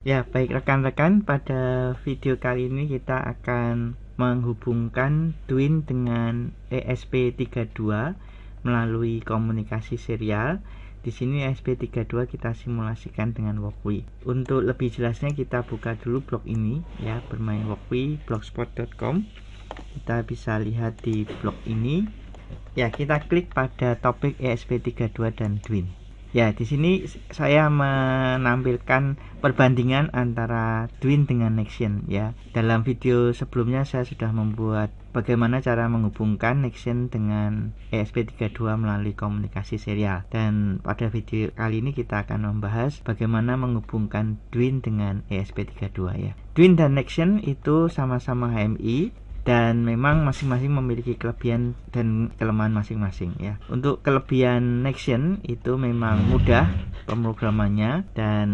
Ya, baik rekan-rekan, pada video kali ini kita akan menghubungkan Dwin dengan ESP32 melalui komunikasi serial. Di sini ESP32 kita simulasikan dengan Walkwi. Untuk lebih jelasnya kita buka dulu blog ini ya, bermain Walkwi blogspot.com. Kita bisa lihat di blog ini. Ya, kita klik pada topik ESP32 dan Dwin. Ya, di sini saya menampilkan perbandingan antara Dwin dengan Nexian ya. Dalam video sebelumnya saya sudah membuat bagaimana cara menghubungkan Nexian dengan ESP32 melalui komunikasi serial. Dan pada video kali ini kita akan membahas bagaimana menghubungkan Dwin dengan ESP32 ya. Dwin dan Nexian itu sama-sama HMI dan memang masing-masing memiliki kelebihan dan kelemahan masing-masing ya. Untuk kelebihan Nexian itu memang mudah pemrogramannya, dan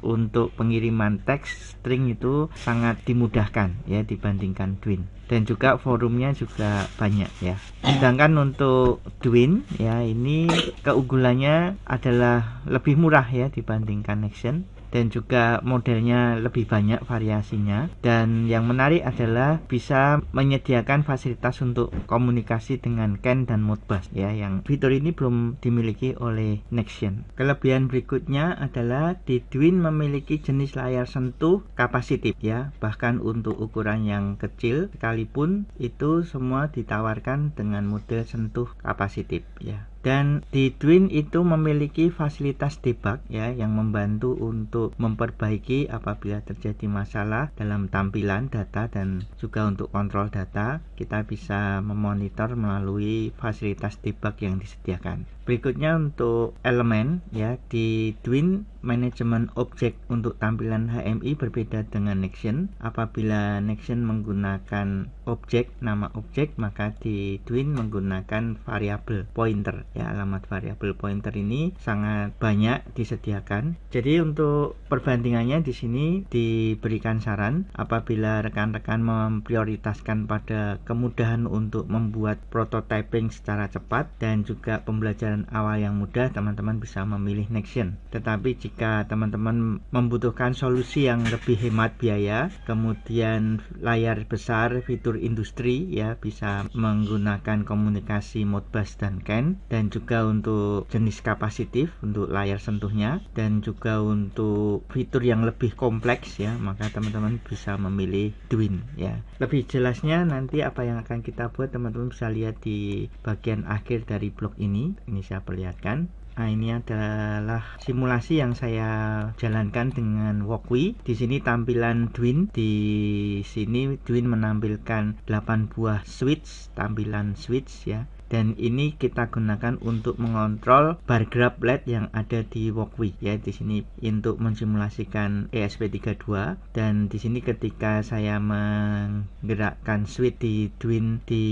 untuk pengiriman teks string itu sangat dimudahkan ya dibandingkan Dwin, dan juga forumnya juga banyak ya. Sedangkan untuk Dwin ya, ini keunggulannya adalah lebih murah ya dibandingkan Nexian, dan juga modelnya lebih banyak variasinya. Dan yang menarik adalah bisa menyediakan fasilitas untuk komunikasi dengan CAN dan Modbus ya, yang fitur ini belum dimiliki oleh Nexian. Kelebihan berikutnya adalah di Dwin memiliki jenis layar sentuh kapasitif ya, bahkan untuk ukuran yang kecil sekalipun itu semua ditawarkan dengan model sentuh kapasitif ya. Dan di Dwin itu memiliki fasilitas debug ya, yang membantu untuk memperbaiki apabila terjadi masalah dalam tampilan data, dan juga untuk kontrol data kita bisa memonitor melalui fasilitas debug yang disediakan. Berikutnya untuk elemen ya, di Dwin manajemen objek untuk tampilan HMI berbeda dengan Nexian. Apabila Nexian menggunakan objek, nama objek, maka di Dwin menggunakan variabel pointer ya. Alamat variabel pointer ini sangat banyak disediakan. Jadi untuk perbandingannya di sini diberikan saran apabila rekan-rekan memprioritaskan pada kemudahan untuk membuat prototyping secara cepat dan juga pembelajaran awal yang mudah, teman-teman bisa memilih Nexian. Tetapi jika teman-teman membutuhkan solusi yang lebih hemat biaya, kemudian layar besar, fitur industri ya, bisa menggunakan komunikasi Modbus dan CAN, dan juga untuk jenis kapasitif untuk layar sentuhnya, dan juga untuk fitur yang lebih kompleks ya, maka teman-teman bisa memilih Dwin ya. Lebih jelasnya nanti apa yang akan kita buat teman-teman bisa lihat di bagian akhir dari blog ini. Ini saya perlihatkan. Nah, ini adalah simulasi yang saya jalankan dengan Walkwi. Di sini tampilan Dwin, di sini Dwin menampilkan 8 buah switch, tampilan switch ya. Dan ini kita gunakan untuk mengontrol bar graph LED yang ada di Walkwi ya. Di sini untuk mensimulasikan ESP32, dan di sini ketika saya menggerakkan switch di Dwin di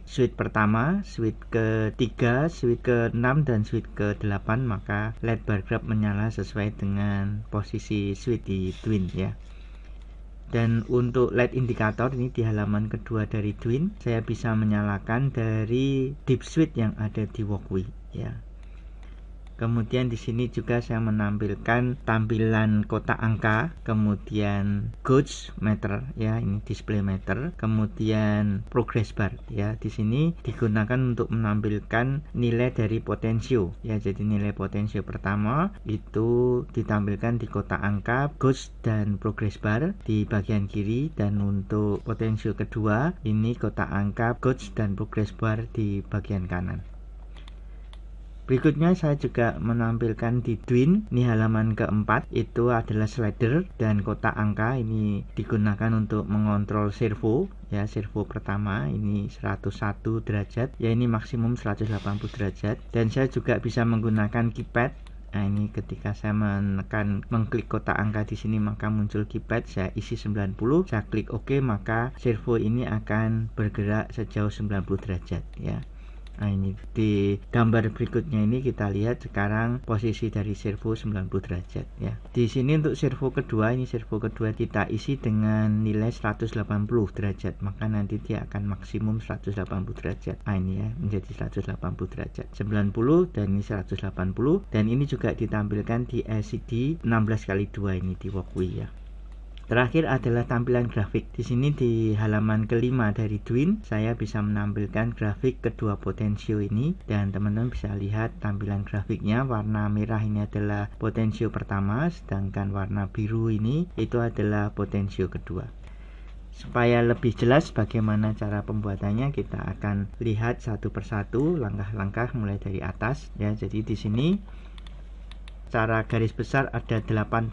switch pertama, switch ketiga, switch ke-6 dan switch ke-8, maka LED bar graph menyala sesuai dengan posisi switch di Dwin ya. Dan untuk LED indikator ini di halaman kedua dari Dwin, saya bisa menyalakan dari deep switch yang ada di Walkwi ya. Kemudian di sini juga saya menampilkan tampilan kotak angka, kemudian gauge meter ya, ini display meter, kemudian progress bar ya. Di sini digunakan untuk menampilkan nilai dari potensio ya. Jadi nilai potensio pertama itu ditampilkan di kotak angka, gauge dan progress bar di bagian kiri, dan untuk potensio kedua ini kotak angka, gauge dan progress bar di bagian kanan. Berikutnya saya juga menampilkan di Dwin, ini halaman keempat, itu adalah slider dan kotak angka. Ini digunakan untuk mengontrol servo ya. Servo pertama ini 101 derajat ya, ini maksimum 180 derajat. Dan saya juga bisa menggunakan keypad. Nah, ini ketika saya mengklik kotak angka di sini maka muncul keypad, saya isi 90, saya klik OK, maka servo ini akan bergerak sejauh 90 derajat ya. Nah, ini di gambar berikutnya ini kita lihat sekarang posisi dari servo 90 derajat ya. Di sini untuk servo kedua, ini servo kedua kita isi dengan nilai 180 derajat, maka nanti dia akan maksimum 180 derajat. Nah, ini ya menjadi 180 derajat. 90 dan ini 180, dan ini juga ditampilkan di LCD 16x2 ini di walkway ya. Terakhir adalah tampilan grafik. Di sini di halaman kelima dari Dwin, saya bisa menampilkan grafik kedua potensio ini, dan teman-teman bisa lihat tampilan grafiknya. Warna merah ini adalah potensio pertama, sedangkan warna biru ini itu adalah potensio kedua. Supaya lebih jelas bagaimana cara pembuatannya, kita akan lihat satu persatu langkah-langkah mulai dari atas ya. Jadi di sini secara garis besar ada 18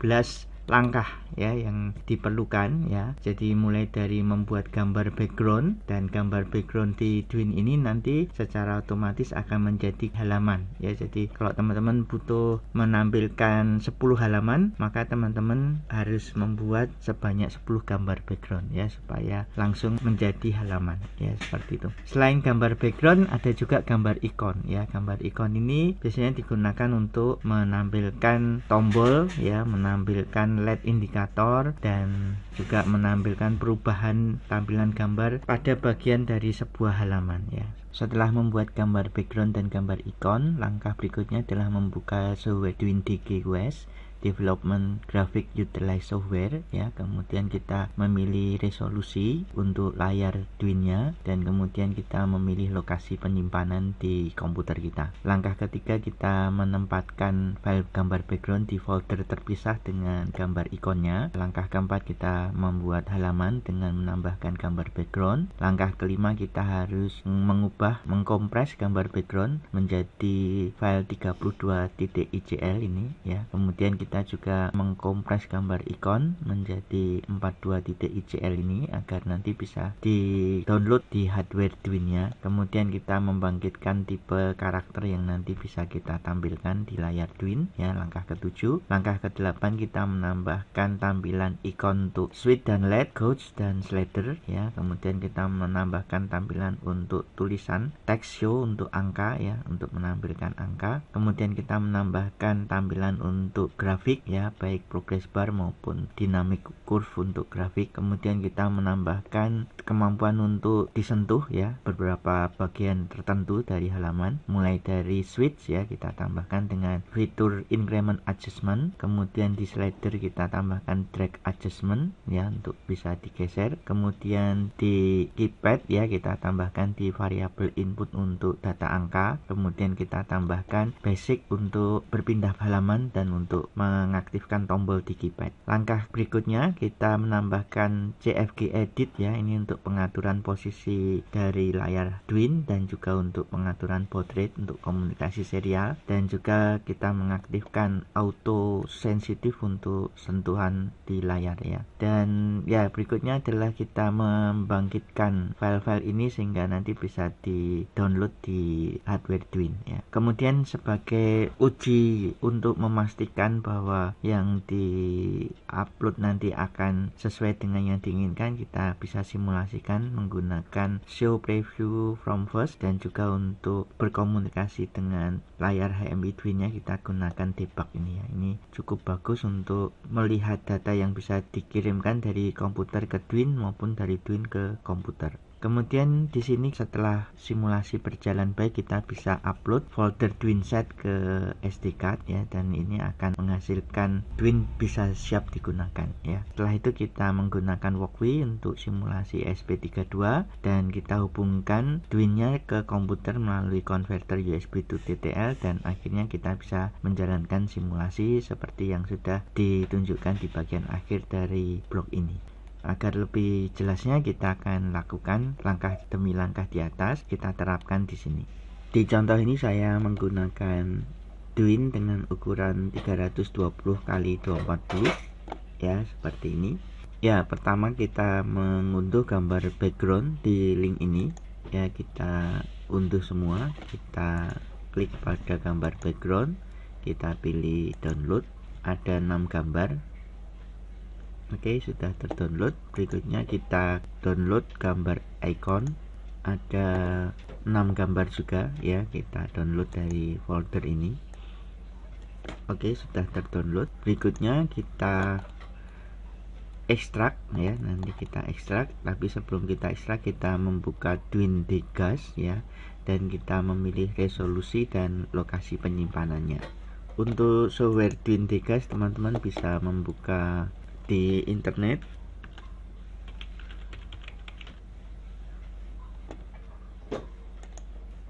langkah ya yang diperlukan ya. Jadi mulai dari membuat gambar background, dan gambar background di Dwin ini nanti secara otomatis akan menjadi halaman ya. Jadi kalau teman-teman butuh menampilkan 10 halaman, maka teman-teman harus membuat sebanyak 10 gambar background ya, supaya langsung menjadi halaman ya, seperti itu. Selain gambar background, ada juga gambar ikon ya. Gambar ikon ini biasanya digunakan untuk menampilkan tombol ya, menampilkan LED indikator, dan juga menampilkan perubahan tampilan gambar pada bagian dari sebuah halaman ya. Setelah membuat gambar background dan gambar ikon, langkah berikutnya adalah membuka software Dwin DGOS Development Graphic Utilize Software ya. Kemudian kita memilih resolusi untuk layar Dwin-nya, dan kemudian kita memilih lokasi penyimpanan di komputer kita. Langkah ketiga, kita menempatkan file gambar background di folder terpisah dengan gambar ikonnya. Langkah keempat, kita membuat halaman dengan menambahkan gambar background. Langkah kelima, kita harus mengkompres gambar background menjadi file 32.icl ini ya. Kemudian kita juga mengkompres gambar ikon menjadi 42.icl ini agar nanti bisa di-download di hardware Dwin-nya. Kemudian kita membangkitkan tipe karakter yang nanti bisa kita tampilkan di layar Dwin ya, langkah ke-7. Langkah ke-8, kita menambahkan tampilan ikon untuk switch dan LED, gauge dan slider ya. Kemudian kita menambahkan tampilan untuk tulisan text show untuk angka ya, untuk menampilkan angka. Kemudian kita menambahkan tampilan untuk grafik ya, baik progress bar maupun dynamic curve untuk grafik. Kemudian kita menambahkan kemampuan untuk disentuh ya beberapa bagian tertentu dari halaman, mulai dari switch ya, kita tambahkan dengan fitur increment adjustment. Kemudian di slider kita tambahkan drag adjustment ya, untuk bisa digeser. Kemudian di keypad ya, kita tambahkan di variabel input untuk data angka. Kemudian kita tambahkan basic untuk berpindah halaman dan untuk mengaktifkan tombol di keypad. Langkah berikutnya, kita menambahkan CFG edit ya, ini untuk pengaturan posisi dari layar Dwin, dan juga untuk pengaturan baud rate untuk komunikasi serial, dan juga kita mengaktifkan auto sensitif untuk sentuhan di layar ya. Dan ya, berikutnya adalah kita membangkitkan file-file ini sehingga nanti bisa di-download di hardware Dwin ya. Kemudian sebagai uji untuk memastikan bahwa yang di-upload nanti akan sesuai dengan yang diinginkan, kita bisa simulasikan menggunakan show preview from first, dan juga untuk berkomunikasi dengan layar HMI Dwin-nya kita gunakan debug ini ya. Ini cukup bagus untuk melihat data yang bisa dikirimkan dari komputer ke Dwin maupun dari Dwin ke komputer. Kemudian di sini setelah simulasi berjalan baik, kita bisa upload folder Dwin set ke SD card ya, dan ini akan menghasilkan Dwin bisa siap digunakan ya. Setelah itu kita menggunakan walkway untuk simulasi SP32, dan kita hubungkan Dwin-nya ke komputer melalui konverter USB to TTL, dan akhirnya kita bisa menjalankan simulasi seperti yang sudah ditunjukkan di bagian akhir dari blog ini. Agar lebih jelasnya, kita akan lakukan langkah demi langkah di atas, kita terapkan di sini. Di contoh ini saya menggunakan Dwin dengan ukuran 320 x 240 ya, seperti ini. Ya, pertama kita mengunduh gambar background di link ini ya, kita unduh semua, kita klik pada gambar background, kita pilih download, ada 6 gambar. Oke, sudah terdownload. Berikutnya kita download gambar icon ada 6 gambar juga ya, kita download dari folder ini. Oke, sudah terdownload. Berikutnya kita ekstrak ya, nanti kita ekstrak, tapi sebelum kita ekstrak kita membuka Twin Degas ya, dan kita memilih resolusi dan lokasi penyimpanannya. Untuk software Twin Degas teman-teman bisa membuka di internet.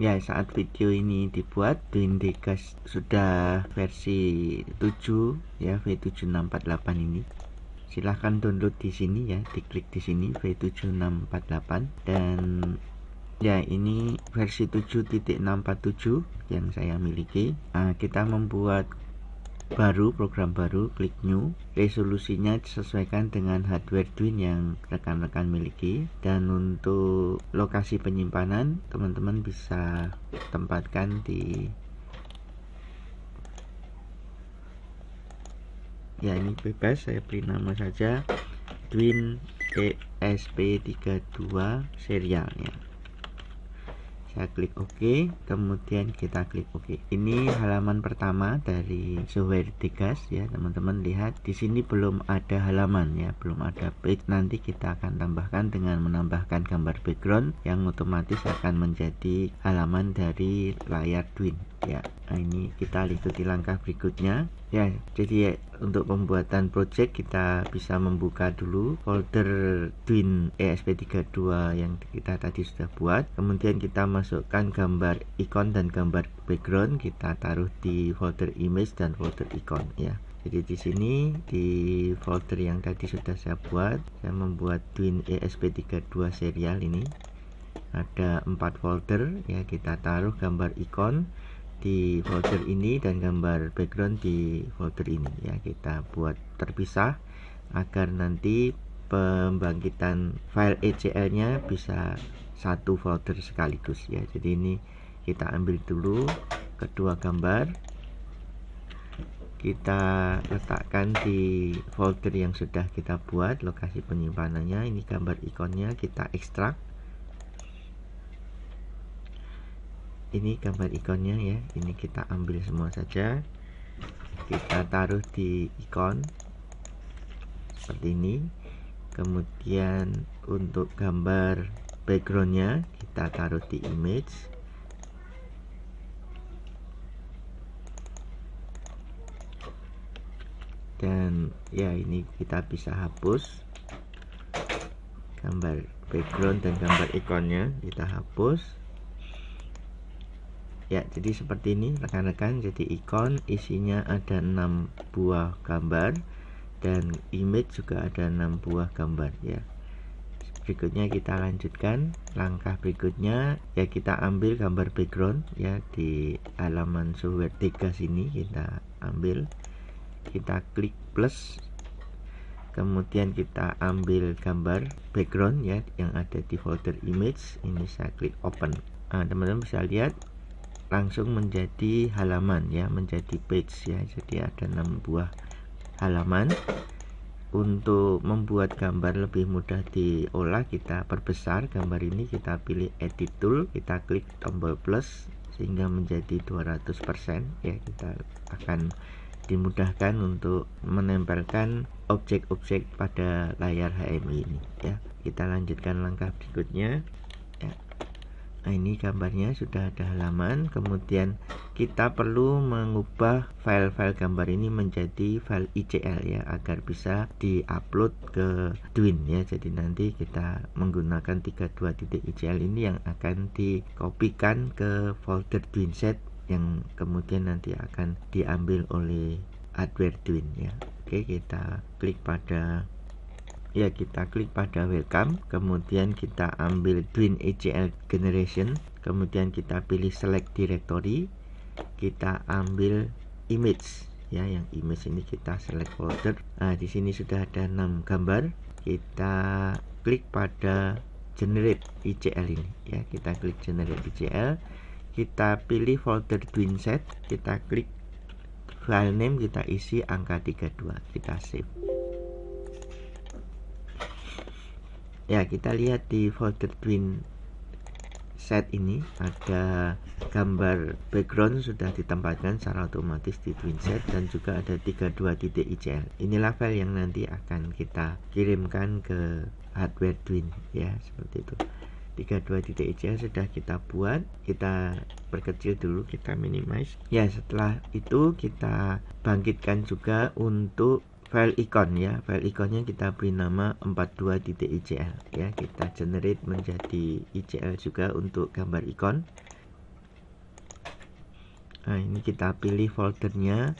Ya, saat video ini dibuat Twin Degas sudah versi 7 ya, V7648 ini. Silahkan download di sini ya, diklik di sini V7648, dan ya ini versi 7.647 yang saya miliki. Kita membuat program baru, klik new, resolusinya disesuaikan dengan hardware Twin yang rekan-rekan miliki, dan untuk lokasi penyimpanan teman-teman bisa tempatkan di ya, ini bebas, saya beri nama saja Twin ESP32 serial ya. Saya klik OK, kemudian kita klik OK. Ini halaman pertama dari software Degas ya, teman-teman lihat di sini belum ada halaman ya, belum ada page. Nanti kita akan tambahkan dengan menambahkan gambar background yang otomatis akan menjadi halaman dari layar Twin ya. Nah, ini kita ikuti langkah berikutnya ya. Jadi untuk pembuatan project kita bisa membuka dulu folder Twin ESP32 yang kita tadi sudah buat, kemudian kita masukkan gambar ikon dan gambar background, kita taruh di folder image dan folder ikon ya. Jadi di sini di folder yang tadi sudah saya buat, saya membuat Twin ESP32 serial ini ada 4 folder ya, kita taruh gambar ikon di folder ini dan gambar background di folder ini ya. Kita buat terpisah agar nanti pembangkitan file ECL nya bisa satu folder sekaligus ya. Jadi ini kita ambil dulu kedua gambar, kita letakkan di folder yang sudah kita buat, lokasi penyimpanannya. Ini gambar ikonnya kita ekstrak. Ini gambar ikonnya ya, ini kita ambil semua saja, kita taruh di ikon seperti ini. Kemudian untuk gambar backgroundnya kita taruh di image, dan ya ini kita bisa hapus gambar background dan gambar ikonnya, kita hapus ya. Jadi seperti ini rekan-rekan, jadi ikon isinya ada 6 buah gambar dan image juga ada 6 buah gambar ya. Berikutnya kita lanjutkan langkah berikutnya ya, kita ambil gambar background ya, di halaman software Degas ini kita ambil, kita klik plus, kemudian kita ambil gambar background ya yang ada di folder image, ini saya klik open. Teman-teman bisa lihat langsung menjadi halaman ya, menjadi page ya. Jadi ada 6 buah halaman. Untuk membuat gambar lebih mudah diolah, kita perbesar gambar ini, kita pilih edit tool, kita klik tombol plus sehingga menjadi 200% ya. Kita akan dimudahkan untuk menempelkan objek-objek pada layar HMI ini ya. Kita lanjutkan langkah berikutnya ya. Nah, ini gambarnya sudah ada halaman. Kemudian kita perlu mengubah file-file gambar ini menjadi file ICL ya, agar bisa diupload ke Twin ya. Jadi nanti kita menggunakan 32.icl ini yang akan dikopikan ke folder Twinset yang kemudian nanti akan diambil oleh hardware Twin ya. Oke, kita klik pada welcome, kemudian kita ambil Twin ECL Generation, kemudian kita pilih select directory, kita ambil image ya, yang image ini kita select folder. Nah, di sini sudah ada 6 gambar, kita klik pada generate ICL ini ya, kita klik generate ICL, kita pilih folder Twinset, kita klik file name, kita isi angka 32, kita save. Ya, kita lihat di folder Twin set ini ada gambar background sudah ditempatkan secara otomatis di twin set, dan juga ada 32.icl. Inilah file yang nanti akan kita kirimkan ke hardware twin ya, seperti itu. 32.icl sudah kita buat, kita perkecil dulu, kita minimize ya. Setelah itu kita bangkitkan juga untuk file icon ya. File iconnya kita beri nama 42.icl ya. Kita generate menjadi icl juga untuk gambar icon. Nah, ini kita pilih foldernya,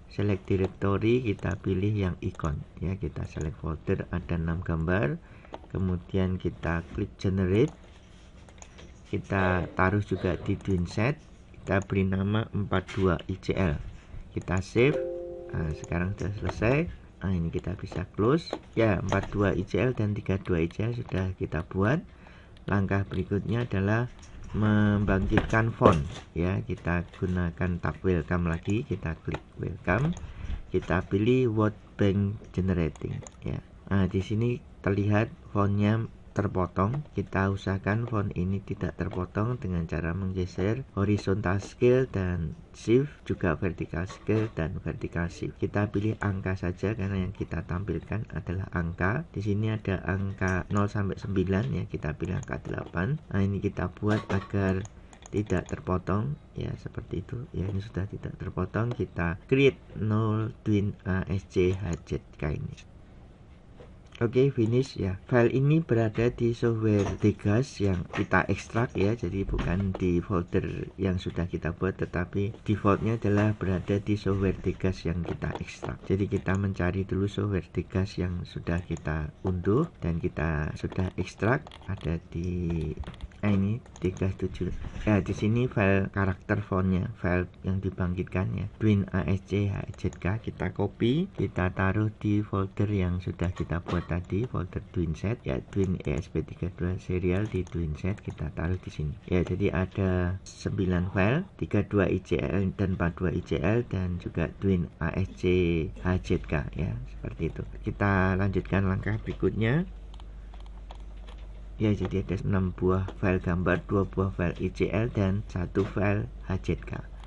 select directory, kita pilih yang icon ya. Kita select folder, ada 6 gambar, kemudian kita klik generate, kita taruh juga di twin set, kita beri nama 42icl, kita save. Nah, sekarang sudah selesai. Nah, ini kita bisa close ya. 42icl dan 32icl sudah kita buat. Langkah berikutnya adalah membangkitkan font ya. Kita gunakan tab welcome lagi, kita klik welcome, kita pilih word bank generating ya. Nah, di sini terlihat fontnya terpotong. Kita usahakan font ini tidak terpotong dengan cara menggeser horizontal scale dan shift, juga vertical scale dan vertical shift. Kita pilih angka saja karena yang kita tampilkan adalah angka. Di sini ada angka 0 sampai 9 ya, kita pilih angka 8. Nah, ini kita buat agar tidak terpotong ya, seperti itu ya. Ini sudah tidak terpotong, kita create null twin ASC HZK ini. Oke, finish ya. File ini berada di software Degas yang kita ekstrak ya, jadi bukan di folder yang sudah kita buat, tetapi defaultnya adalah berada di software Degas yang kita ekstrak. Jadi kita mencari dulu software Degas yang sudah kita unduh dan kita sudah ekstrak, ada di ini Degas 7 ya. Di sini file karakter fontnya, file yang dibangkitkannya twin ASC HZK, kita copy, kita taruh di folder yang sudah kita buat tadi, folder twin set ya, twin ESP32 serial di twin set, kita taruh di sini ya. Jadi ada 9 file, 32icl dan 42icl dan juga twin ASC HZK ya, seperti itu. Kita lanjutkan langkah berikutnya ya. Jadi ada 6 buah file gambar, 2 buah file ICL dan 1 file HZK.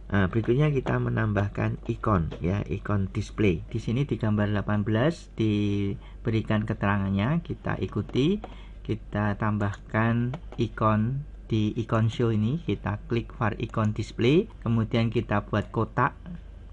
Nah, berikutnya kita menambahkan ikon ya, ikon display. Di sini di gambar 18 diberikan keterangannya, kita ikuti, kita tambahkan ikon di ikon show ini, kita klik var icon display, kemudian kita buat kotak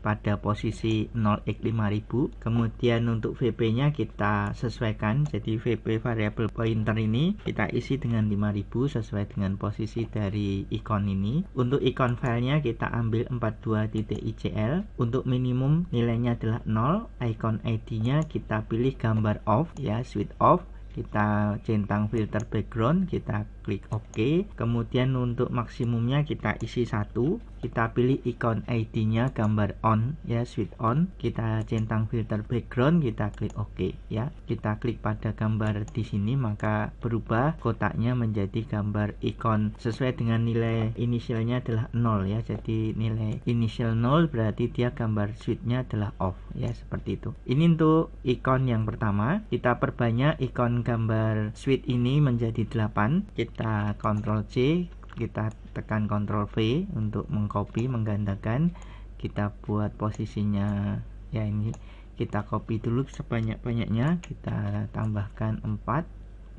pada posisi 0x5000. Kemudian untuk VP nya kita sesuaikan, jadi VP variable pointer ini kita isi dengan 5000 sesuai dengan posisi dari ikon ini. Untuk ikon filenya kita ambil 42.icl, untuk minimum nilainya adalah 0. Icon ID nya kita pilih gambar off ya, switch off, kita centang filter background, kita klik OK. Kemudian untuk maksimumnya kita isi 1, kita pilih icon ID nya gambar on ya, switch on, kita centang filter background, kita klik OK ya. Kita klik pada gambar di sini, maka berubah kotaknya menjadi gambar ikon sesuai dengan nilai inisialnya adalah 0 ya. Jadi nilai inisial 0 berarti dia gambar switch-nya adalah off ya, seperti itu. Ini untuk ikon yang pertama. Kita perbanyak ikon gambar switch ini menjadi 8. Kita Ctrl C, kita tekan Ctrl V untuk mengcopy, menggandakan. Kita buat posisinya ya, ini kita copy dulu sebanyak-banyaknya, kita tambahkan 4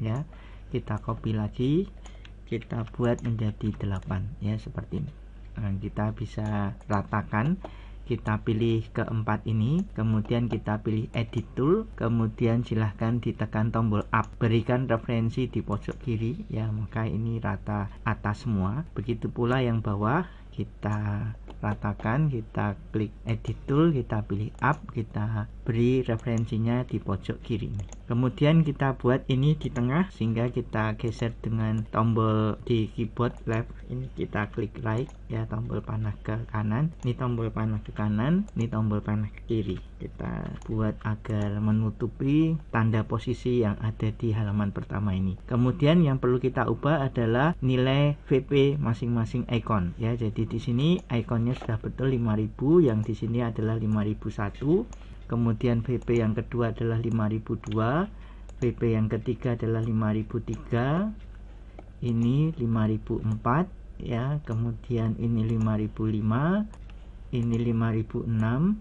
ya. Kita copy lagi, kita buat menjadi 8 ya, seperti ini. Nah, kita bisa ratakan, kita pilih keempat ini, kemudian kita pilih edit tool, kemudian silahkan ditekan tombol up, berikan referensi di pojok kiri ya, maka ini rata atas semua. Begitu pula yang bawah, kita ratakan, kita klik edit tool, kita pilih up, kita beri referensinya di pojok kiri. Kemudian kita buat ini di tengah sehingga kita geser dengan tombol di keyboard left, ini kita klik right ya, tombol panah ke kanan, ini tombol panah ke kanan, ini tombol panah ke kiri. Kita buat agar menutupi tanda posisi yang ada di halaman pertama ini. Kemudian yang perlu kita ubah adalah nilai VP masing-masing icon ya. Jadi di sini ikonnya sudah betul 5000, yang di sini adalah 5001. Kemudian VP yang kedua adalah 5002, VP yang ketiga adalah 5003, ini 5004 ya, kemudian ini 5005, ini 5006,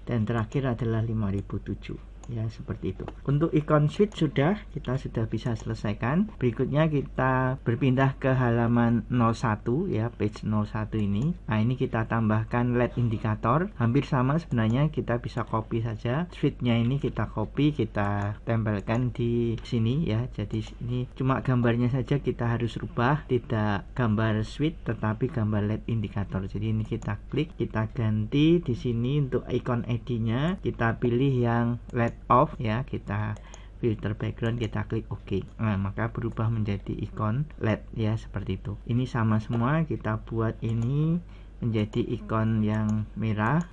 dan terakhir adalah 5007 ya, seperti itu. Untuk ikon switch kita sudah bisa selesaikan. Berikutnya kita berpindah ke halaman 01 ya, page 01 ini. Nah, ini kita tambahkan LED indikator. Hampir sama sebenarnya, kita bisa copy saja. Switch-nya ini kita copy, kita tempelkan di sini ya. Jadi ini cuma gambarnya saja kita harus rubah, tidak gambar switch tetapi gambar LED indikator. Jadi ini kita klik, kita ganti di sini untuk ikon ID-nya, kita pilih yang LED off ya, kita filter background, kita klik OK. Nah, maka berubah menjadi ikon LED ya, seperti itu. Ini sama semua, kita buat ini menjadi ikon yang merah.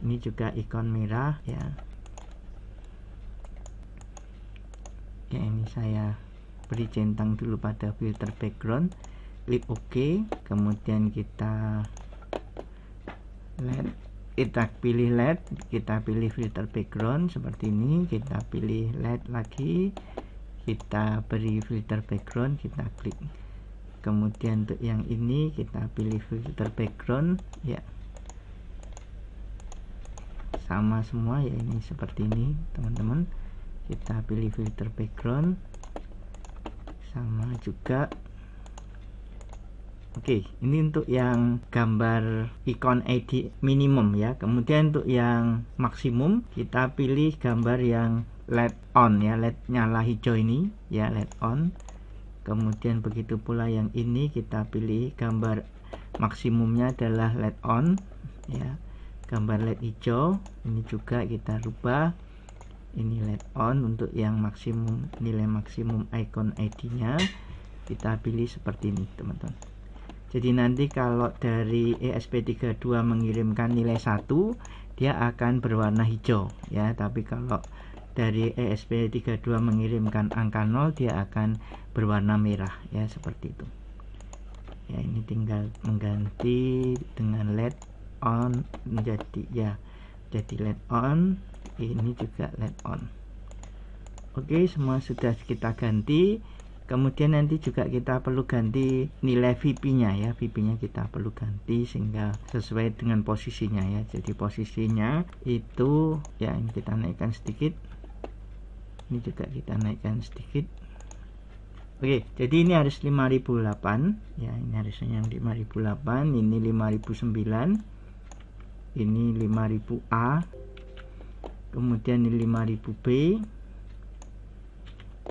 Ini juga ikon merah ya. Ya, ini saya beri centang dulu pada filter background, klik OK, kemudian kita LED, kita pilih LED, kita pilih filter background seperti ini, kita pilih LED lagi, kita beri filter background, kita klik. Kemudian untuk yang ini kita pilih filter background ya, sama semua ya, ini seperti ini teman-teman. Kita pilih filter background, sama juga. Oke, ini untuk yang gambar ikon ID minimum ya. Kemudian untuk yang maksimum kita pilih gambar yang LED on ya, LED nyala hijau ini ya, LED on. Kemudian begitu pula yang ini kita pilih gambar maksimumnya adalah LED on ya, gambar LED hijau. Ini juga kita rubah, ini LED on untuk yang maksimum, nilai maksimum icon ID-nya kita pilih seperti ini teman-teman. Jadi nanti kalau dari ESP32 mengirimkan nilai 1, dia akan berwarna hijau ya, tapi kalau dari ESP32 mengirimkan angka 0, dia akan berwarna merah ya, seperti itu. Ya, ini tinggal mengganti dengan LED on menjadi ya, jadi LED on, ini juga LED on. Oke, semua sudah kita ganti. Kemudian nanti juga kita perlu ganti nilai VP-nya ya, VP-nya kita perlu ganti sehingga sesuai dengan posisinya ya. Jadi posisinya itu ya, ini kita naikkan sedikit, ini juga kita naikkan sedikit. Oke, jadi ini harus 5008 ya, ini harusnya yang 5008, ini 5009, ini 5000A, kemudian ini 5000B,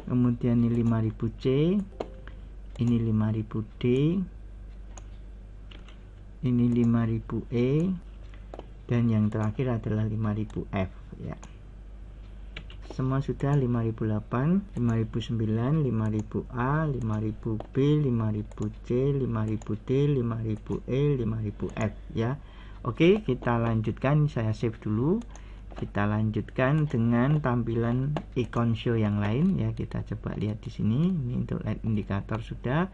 kemudian ini 5000C, ini 5000D, ini 5000E, dan yang terakhir adalah 5000F ya. Semua sudah 5008, 5009, 5000A, 5000B, 5000C, 5000D, 5000E, 5000F ya. Oke, kita lanjutkan, saya save dulu. Kita lanjutkan dengan tampilan ikon show yang lain ya. Kita coba lihat di sini. Ini untuk LED indikator sudah.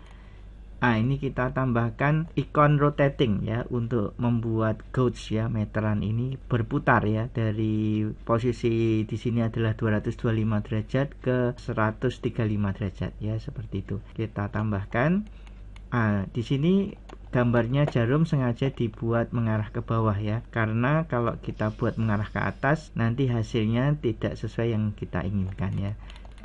Ini kita tambahkan ikon rotating ya, untuk membuat gauge ya, meteran ini berputar ya, dari posisi di sini adalah 225 derajat ke 135 derajat ya, seperti itu. Kita tambahkan. Di sini gambarnya jarum sengaja dibuat mengarah ke bawah ya, karena kalau kita buat mengarah ke atas nanti hasilnya tidak sesuai yang kita inginkan ya.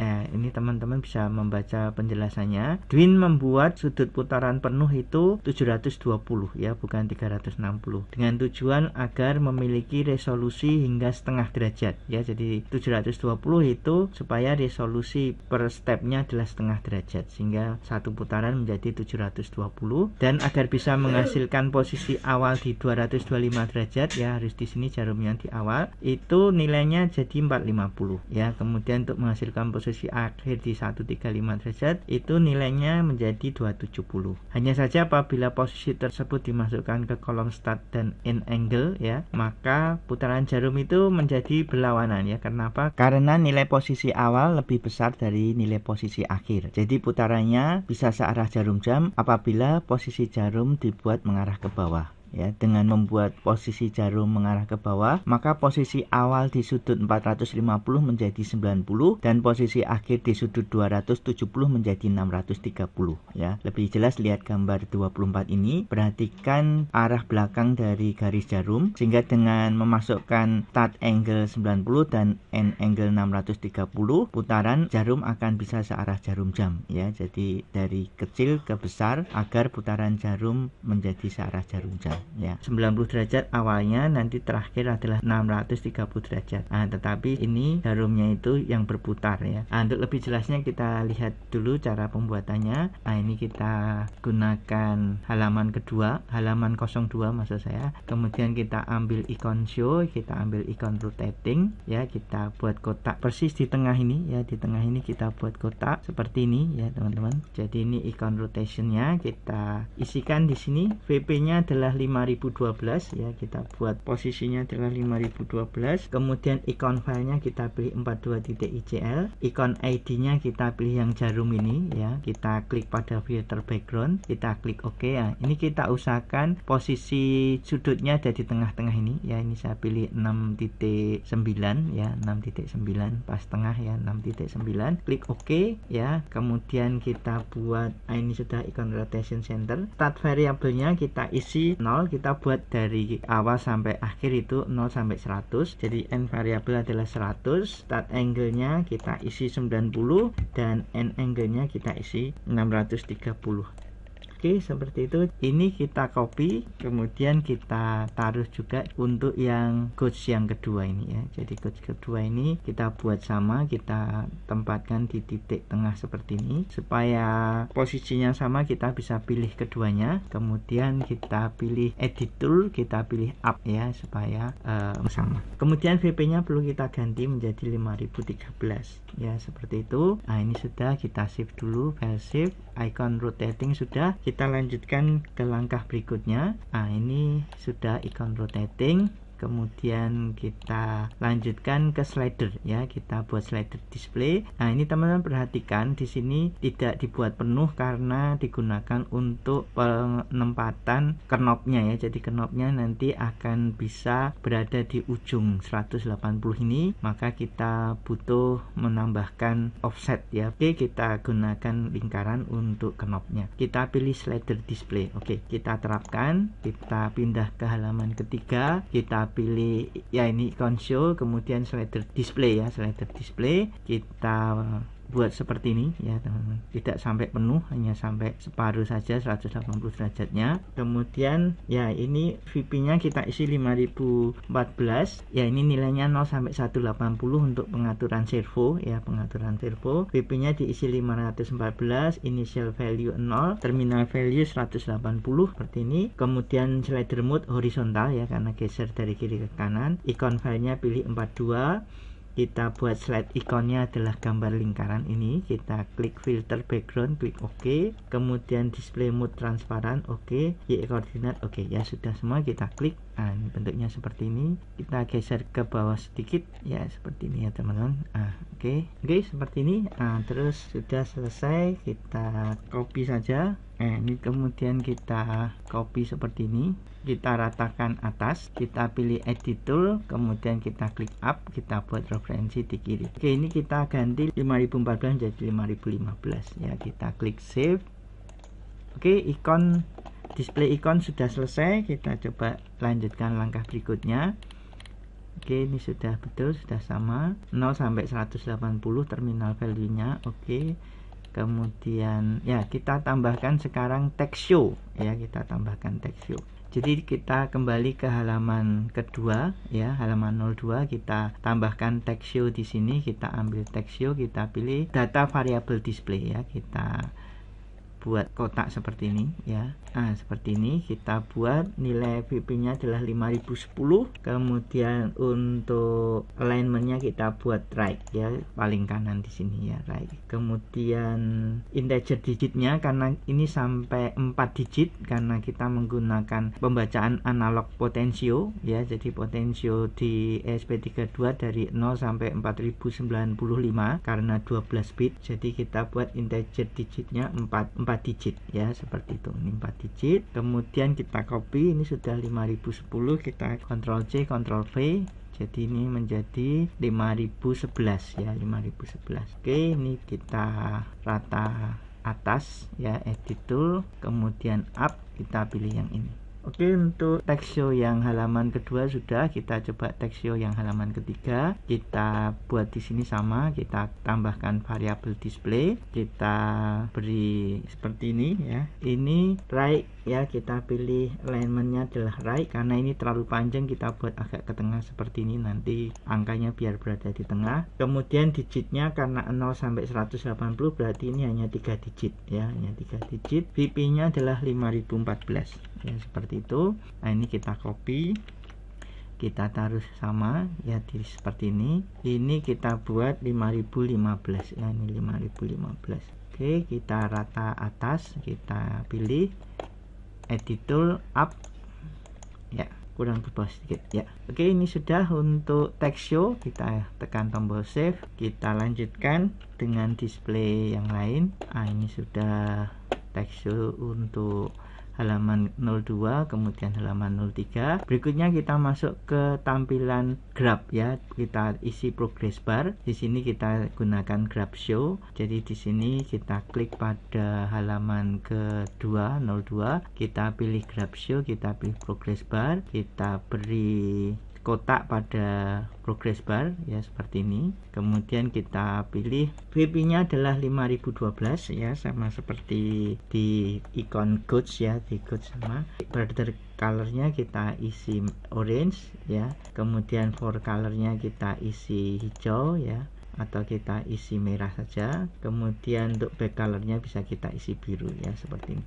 Ini teman-teman bisa membaca penjelasannya. Dwin membuat sudut putaran penuh itu 720 ya, bukan 360, dengan tujuan agar memiliki resolusi hingga setengah derajat ya. Jadi 720 itu supaya resolusi per stepnya adalah setengah derajat, sehingga satu putaran menjadi 720. Dan agar bisa menghasilkan posisi awal di 225 derajat ya, harus di sini jarumnya di awal, itu nilainya jadi 450 ya. Kemudian untuk menghasilkan posisi akhir di 135 derajat itu nilainya menjadi 270. Hanya saja apabila posisi tersebut dimasukkan ke kolom start dan end angle ya, maka putaran jarum itu menjadi berlawanan ya. Kenapa? Karena nilai posisi awal lebih besar dari nilai posisi akhir. Jadi putarannya bisa searah jarum jam apabila posisi jarum dibuat mengarah ke bawah. ya. Dengan membuat posisi jarum mengarah ke bawah, maka posisi awal di sudut 450 menjadi 90 dan posisi akhir di sudut 270 menjadi 630 ya. Lebih jelas lihat gambar 24 ini, perhatikan arah belakang dari garis jarum, sehingga dengan memasukkan start angle 90 dan end angle 630, putaran jarum akan bisa searah jarum jam ya. Jadi dari kecil ke besar agar putaran jarum menjadi searah jarum jam ya. 90 derajat awalnya, nanti terakhir adalah 630 derajat. Tetapi ini jarumnya itu yang berputar ya. Untuk lebih jelasnya kita lihat dulu cara pembuatannya. Ini kita gunakan halaman kedua, halaman 02 maksud saya. Kemudian kita ambil ikon show, kita ambil ikon rotating ya, kita buat kotak persis di tengah ini ya. Di tengah ini kita buat kotak seperti ini ya teman-teman. Jadi ini ikon rotationnya kita isikan di sini. VP-nya adalah 5012 ya, kita buat posisinya adalah 5012. Kemudian ikon filenya kita pilih 42.icl. Ikon ID-nya kita pilih yang jarum ini ya. Kita klik pada filter background, kita klik OK ya. Ini kita usahakan posisi sudutnya ada di tengah-tengah ini ya. Ini saya pilih 6.9 ya, 6.9 pas tengah ya, 6.9. Klik OK ya. Kemudian kita buat ini sudah ikon rotation center. Start variabelnya kita isi 0, kita buat dari awal sampai akhir itu 0 sampai 100. Jadi end variabel adalah 100. Start angle-nya kita isi 90 dan end angle-nya kita isi 630. Oke, seperti itu. Ini kita copy, kemudian kita taruh juga untuk yang coach yang kedua ini ya. Jadi coach kedua ini kita buat sama, kita tempatkan di titik tengah seperti ini supaya posisinya sama. Kita bisa pilih keduanya, kemudian kita pilih edit tool, kita pilih up ya supaya sama. Kemudian VP-nya perlu kita ganti menjadi 5013 ya, seperti itu. Ini sudah, kita save dulu, file save, icon rotating sudah. Kita lanjutkan ke langkah berikutnya. Ini sudah ikon rotating. Kemudian kita lanjutkan ke slider ya, kita buat slider display. Ini teman-teman perhatikan di sini tidak dibuat penuh karena digunakan untuk penempatan knobnya ya. Jadi knobnya nanti akan bisa berada di ujung 180 ini, maka kita butuh menambahkan offset ya. Oke, kita gunakan lingkaran untuk knobnya. Kita pilih slider display. Oke, kita terapkan, kita pindah ke halaman ketiga, kita pilih ya ini ikon show, kemudian slider display ya, slider display kita buat seperti ini ya teman-teman, tidak sampai penuh, hanya sampai separuh saja 180 derajatnya. Kemudian ya ini VP nya kita isi 5014 ya, ini nilainya 0 sampai 180 untuk pengaturan servo ya, pengaturan servo. VP nya diisi 514, initial value 0, terminal value 180 seperti ini. Kemudian slider mode horizontal ya, karena geser dari kiri ke kanan. Ikon filenya pilih 42, kita buat slide ikonnya adalah gambar lingkaran ini. Kita klik filter background, klik OK, kemudian display mode transparan, OK, Y koordinat, OK ya, sudah semua kita klik. Ini bentuknya seperti ini. Kita geser ke bawah sedikit ya, seperti ini ya teman-teman. Oke, seperti ini. Terus sudah selesai, kita copy saja. Ini kemudian kita copy seperti ini, kita ratakan atas, kita pilih edit tool, kemudian kita klik up, kita buat referensi di kiri. Oke, ini kita ganti 5014 jadi 5015 ya, kita klik save. Oke, ikon display ikon sudah selesai. Kita coba lanjutkan langkah berikutnya. Oke, ini sudah betul, sudah sama 0 sampai 180 terminal value-nya. Oke, kemudian ya kita tambahkan sekarang text show ya, kita tambahkan text show. Jadi kita kembali ke halaman kedua ya, halaman 02, kita tambahkan text show di sini. Kita ambil text show, kita pilih data variable display ya, kita buat kotak seperti ini ya. Seperti ini kita buat, nilai VP-nya adalah 5010. Kemudian untuk alignment-nya kita buat right ya, paling kanan di sini ya, right. Kemudian integer digitnya, karena ini sampai 4 digit karena kita menggunakan pembacaan analog potensio ya. Jadi potensio di ESP32 dari 0 sampai 4095 karena 12 bit. Jadi kita buat integer digitnya 4 4 digit ya, seperti itu. Ini 4 digit. Kemudian kita copy, ini sudah 5010, kita Ctrl C Ctrl V. Jadi ini menjadi 5011 ya, 5011. Oke, ini kita rata atas ya, edit tool, kemudian up, kita pilih yang ini. Oke, untuk text show yang halaman kedua sudah, kita coba text show yang halaman ketiga. Kita buat di sini sama, kita tambahkan variabel display, kita beri seperti ini ya. Ini right ya, kita pilih alignmentnya adalah right, karena ini terlalu panjang kita buat agak ke tengah seperti ini, nanti angkanya biar berada di tengah. Kemudian digitnya karena 0 sampai 180 berarti ini hanya 3 digit ya, hanya 3 digit. VP nya adalah 5014 ya, seperti itu. Nah, ini kita copy, kita taruh sama ya, di seperti ini. Ini kita buat 5015 ya, ini 5015. Oke, kita rata atas, kita pilih edit tool, up ya, kurang ke bawah sedikit ya. Oke, ini sudah untuk text show. Kita tekan tombol save, kita lanjutkan dengan display yang lain. Nah, ini sudah text show untuk halaman 02, kemudian halaman 03. Berikutnya kita masuk ke tampilan grab ya, kita isi progress bar. Di sini kita gunakan grab show. Jadi di sini kita klik pada halaman kedua 02, kita pilih grab show, kita pilih progress bar, kita beri kotak pada progress bar ya, seperti ini. Kemudian kita pilih VP nya adalah 5012 ya, sama seperti di ikon goods ya, di goods sama. Border colornya kita isi orange ya, kemudian for colornya kita isi hijau ya, atau kita isi merah saja. Kemudian untuk back colornya bisa kita isi biru ya, seperti ini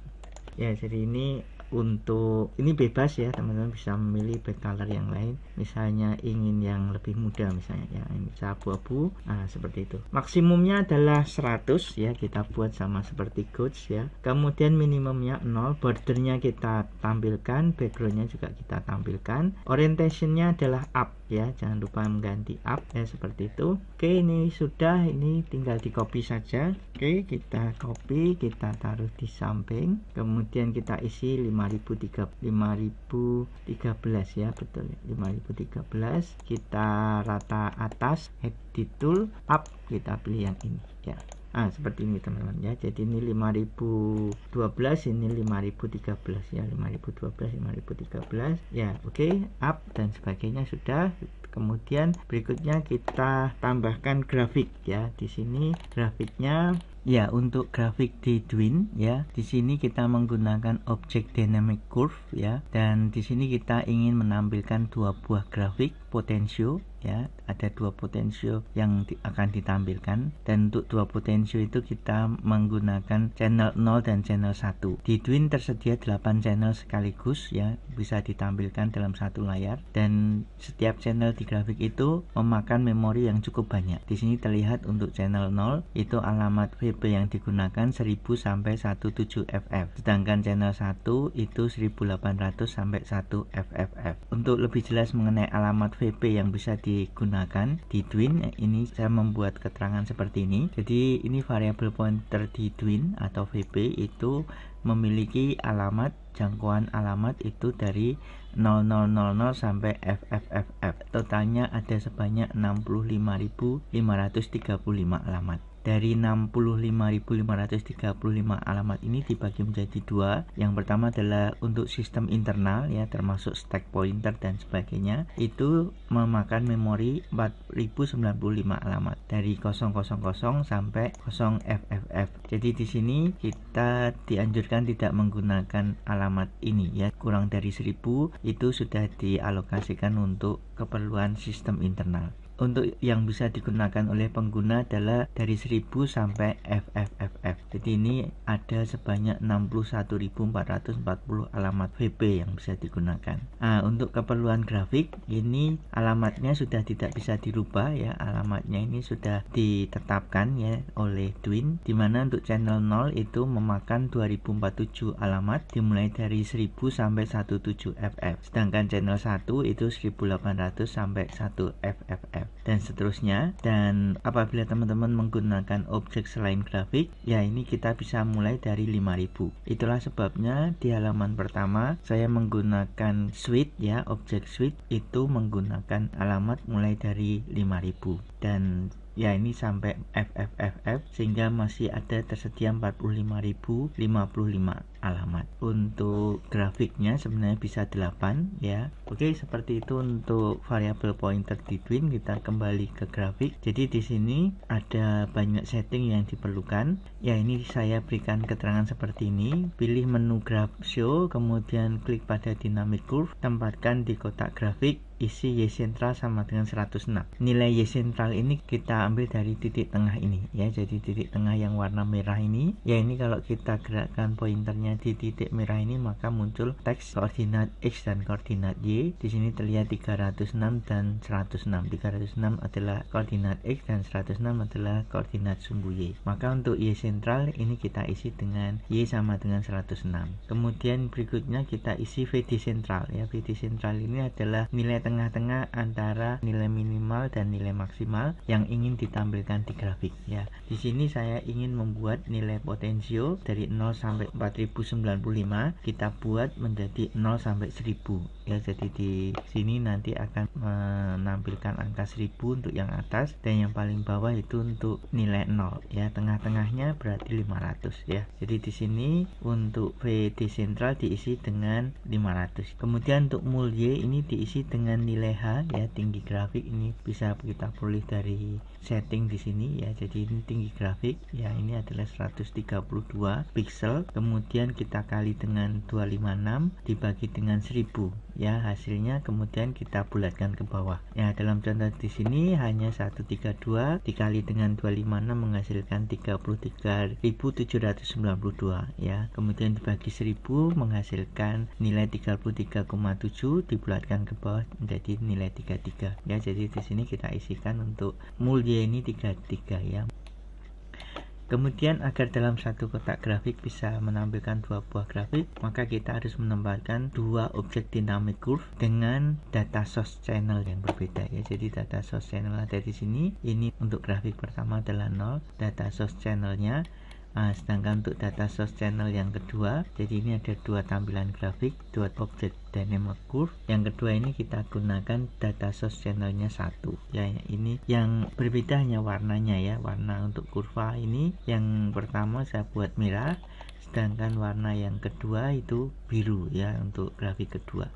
ya. Jadi ini untuk ini bebas ya, teman-teman bisa memilih back color yang lain, misalnya ingin yang lebih muda misalnya ya, ini abu-abu. Nah, seperti itu. Maksimumnya adalah 100 ya, kita buat sama seperti goods ya. Kemudian minimumnya 0, bordernya kita tampilkan, backgroundnya juga kita tampilkan, orientationnya adalah up ya, jangan lupa mengganti up ya, seperti itu. Oke, ini sudah, ini tinggal di copy saja. Oke, kita copy, kita taruh di samping, kemudian kita isi 5013 ya, betul, 5013. Kita rata atas, edit tool, up, kita pilih yang ini ya. Nah, seperti ini teman-teman ya. Jadi ini 5012, ini 5013 ya, 5012 5013 ya. Oke, up dan sebagainya sudah. Kemudian berikutnya kita tambahkan grafik ya. Di sini grafiknya ya, untuk grafik di Dwin ya, di sini kita menggunakan objek dynamic curve ya, dan di sini kita ingin menampilkan dua buah grafik potensio ya, ada dua potensio yang akan ditampilkan, dan untuk dua potensio itu kita menggunakan channel 0 dan channel 1. Di Dwin tersedia 8 channel sekaligus ya, bisa ditampilkan dalam satu layar, dan setiap channel di grafik itu memakan memori yang cukup banyak. Di sini terlihat untuk channel 0 itu alamat VP yang digunakan 1000 sampai 17FF, sedangkan channel 1 itu 1800 sampai 1FFF. Untuk lebih jelas mengenai alamat VP yang bisa digunakan di Dwin, ini saya membuat keterangan seperti ini. Jadi ini variabel pointer di Dwin atau VP itu memiliki alamat, jangkauan alamat itu dari 0000 sampai FFFF. Totalnya ada sebanyak 65.535 alamat. Dari 65.535 alamat ini dibagi menjadi dua. Yang pertama adalah untuk sistem internal ya, termasuk stack pointer dan sebagainya, itu memakan memori 4095 alamat dari 000 sampai 0FFF. Jadi di sini kita dianjurkan tidak menggunakan alamat ini ya, kurang dari 1000 itu sudah dialokasikan untuk keperluan sistem internal. Untuk yang bisa digunakan oleh pengguna adalah dari 1000 sampai FFFF. Jadi ini ada sebanyak 61.440 alamat VP yang bisa digunakan. Nah, untuk keperluan grafik ini alamatnya sudah tidak bisa dirubah ya, alamatnya ini sudah ditetapkan ya oleh Dwin, dimana untuk channel 0 itu memakan 2047 alamat dimulai dari 1000 sampai 17FF, sedangkan channel 1 itu 1800 sampai 1FFF. ya, dan seterusnya. Dan apabila teman-teman menggunakan objek selain grafik, ya ini kita bisa mulai dari 5.000. Itulah sebabnya di halaman pertama saya menggunakan suite ya, objek suite itu menggunakan alamat mulai dari 5.000, dan ya ini sampai FFFF sehingga masih ada tersedia 45.055 alamat. Untuk grafiknya sebenarnya bisa 8 ya. Oke, seperti itu untuk variabel pointer di Twin. Kita kembali ke grafik. Jadi di sini ada banyak setting yang diperlukan. Ya, ini saya berikan keterangan seperti ini. Pilih menu graph show, kemudian klik pada dynamic curve, tempatkan di kotak grafik, isi Y sentral sama dengan 106. Nilai Y sentral ini kita ambil dari titik tengah ini ya. Jadi titik tengah yang warna merah ini, ya ini kalau kita gerakkan pointernya di titik merah ini, maka muncul teks koordinat X dan koordinat Y. Di sini terlihat 306 dan 106. 306 adalah koordinat X dan 106 adalah koordinat sumbu Y. Maka untuk Y sentral ini kita isi dengan Y sama dengan 106. Kemudian berikutnya kita isi VD sentral ya. VD sentral ini adalah nilai tengah-tengah antara nilai minimal dan nilai maksimal yang ingin ditampilkan di grafik ya. Di sini saya ingin membuat nilai potensio dari 0 sampai 4095 kita buat menjadi 0 sampai 1000 ya. Jadi di sini nanti akan menampilkan angka 1000 untuk yang atas, dan yang paling bawah itu untuk nilai 0 ya. Tengah-tengahnya berarti 500 ya. Jadi di sini untuk VD sentral diisi dengan 500. Kemudian untuk mul Y ini diisi dengan nilai H ya, tinggi grafik ini bisa kita peroleh dari setting di sini ya. Jadi ini tinggi grafik ya, ini adalah 132 pixel, kemudian kita kali dengan 256 dibagi dengan 1000 ya, hasilnya kemudian kita bulatkan ke bawah ya. Dalam contoh di sini hanya 132 dikali dengan 256 menghasilkan 33.792 ya, kemudian dibagi 1000 menghasilkan nilai 33,7 dibulatkan ke bawah menjadi nilai 33 ya. Jadi di sini kita isikan untuk mul Y ini 33 ya. Kemudian agar dalam satu kotak grafik bisa menampilkan dua buah grafik, maka kita harus menempatkan dua objek dynamic curve dengan data source channel yang berbeda ya. Jadi data source channel ada di sini. Ini untuk grafik pertama adalah 0 data source channelnya. Sedangkan untuk data source channel yang kedua, jadi ini ada dua tampilan grafik, dua objek dynamic curve. Yang kedua ini kita gunakan data source channelnya 1 ya. Ini yang berbeda hanya warnanya ya. Warna untuk kurva ini yang pertama saya buat merah, sedangkan warna yang kedua itu biru ya untuk grafik kedua.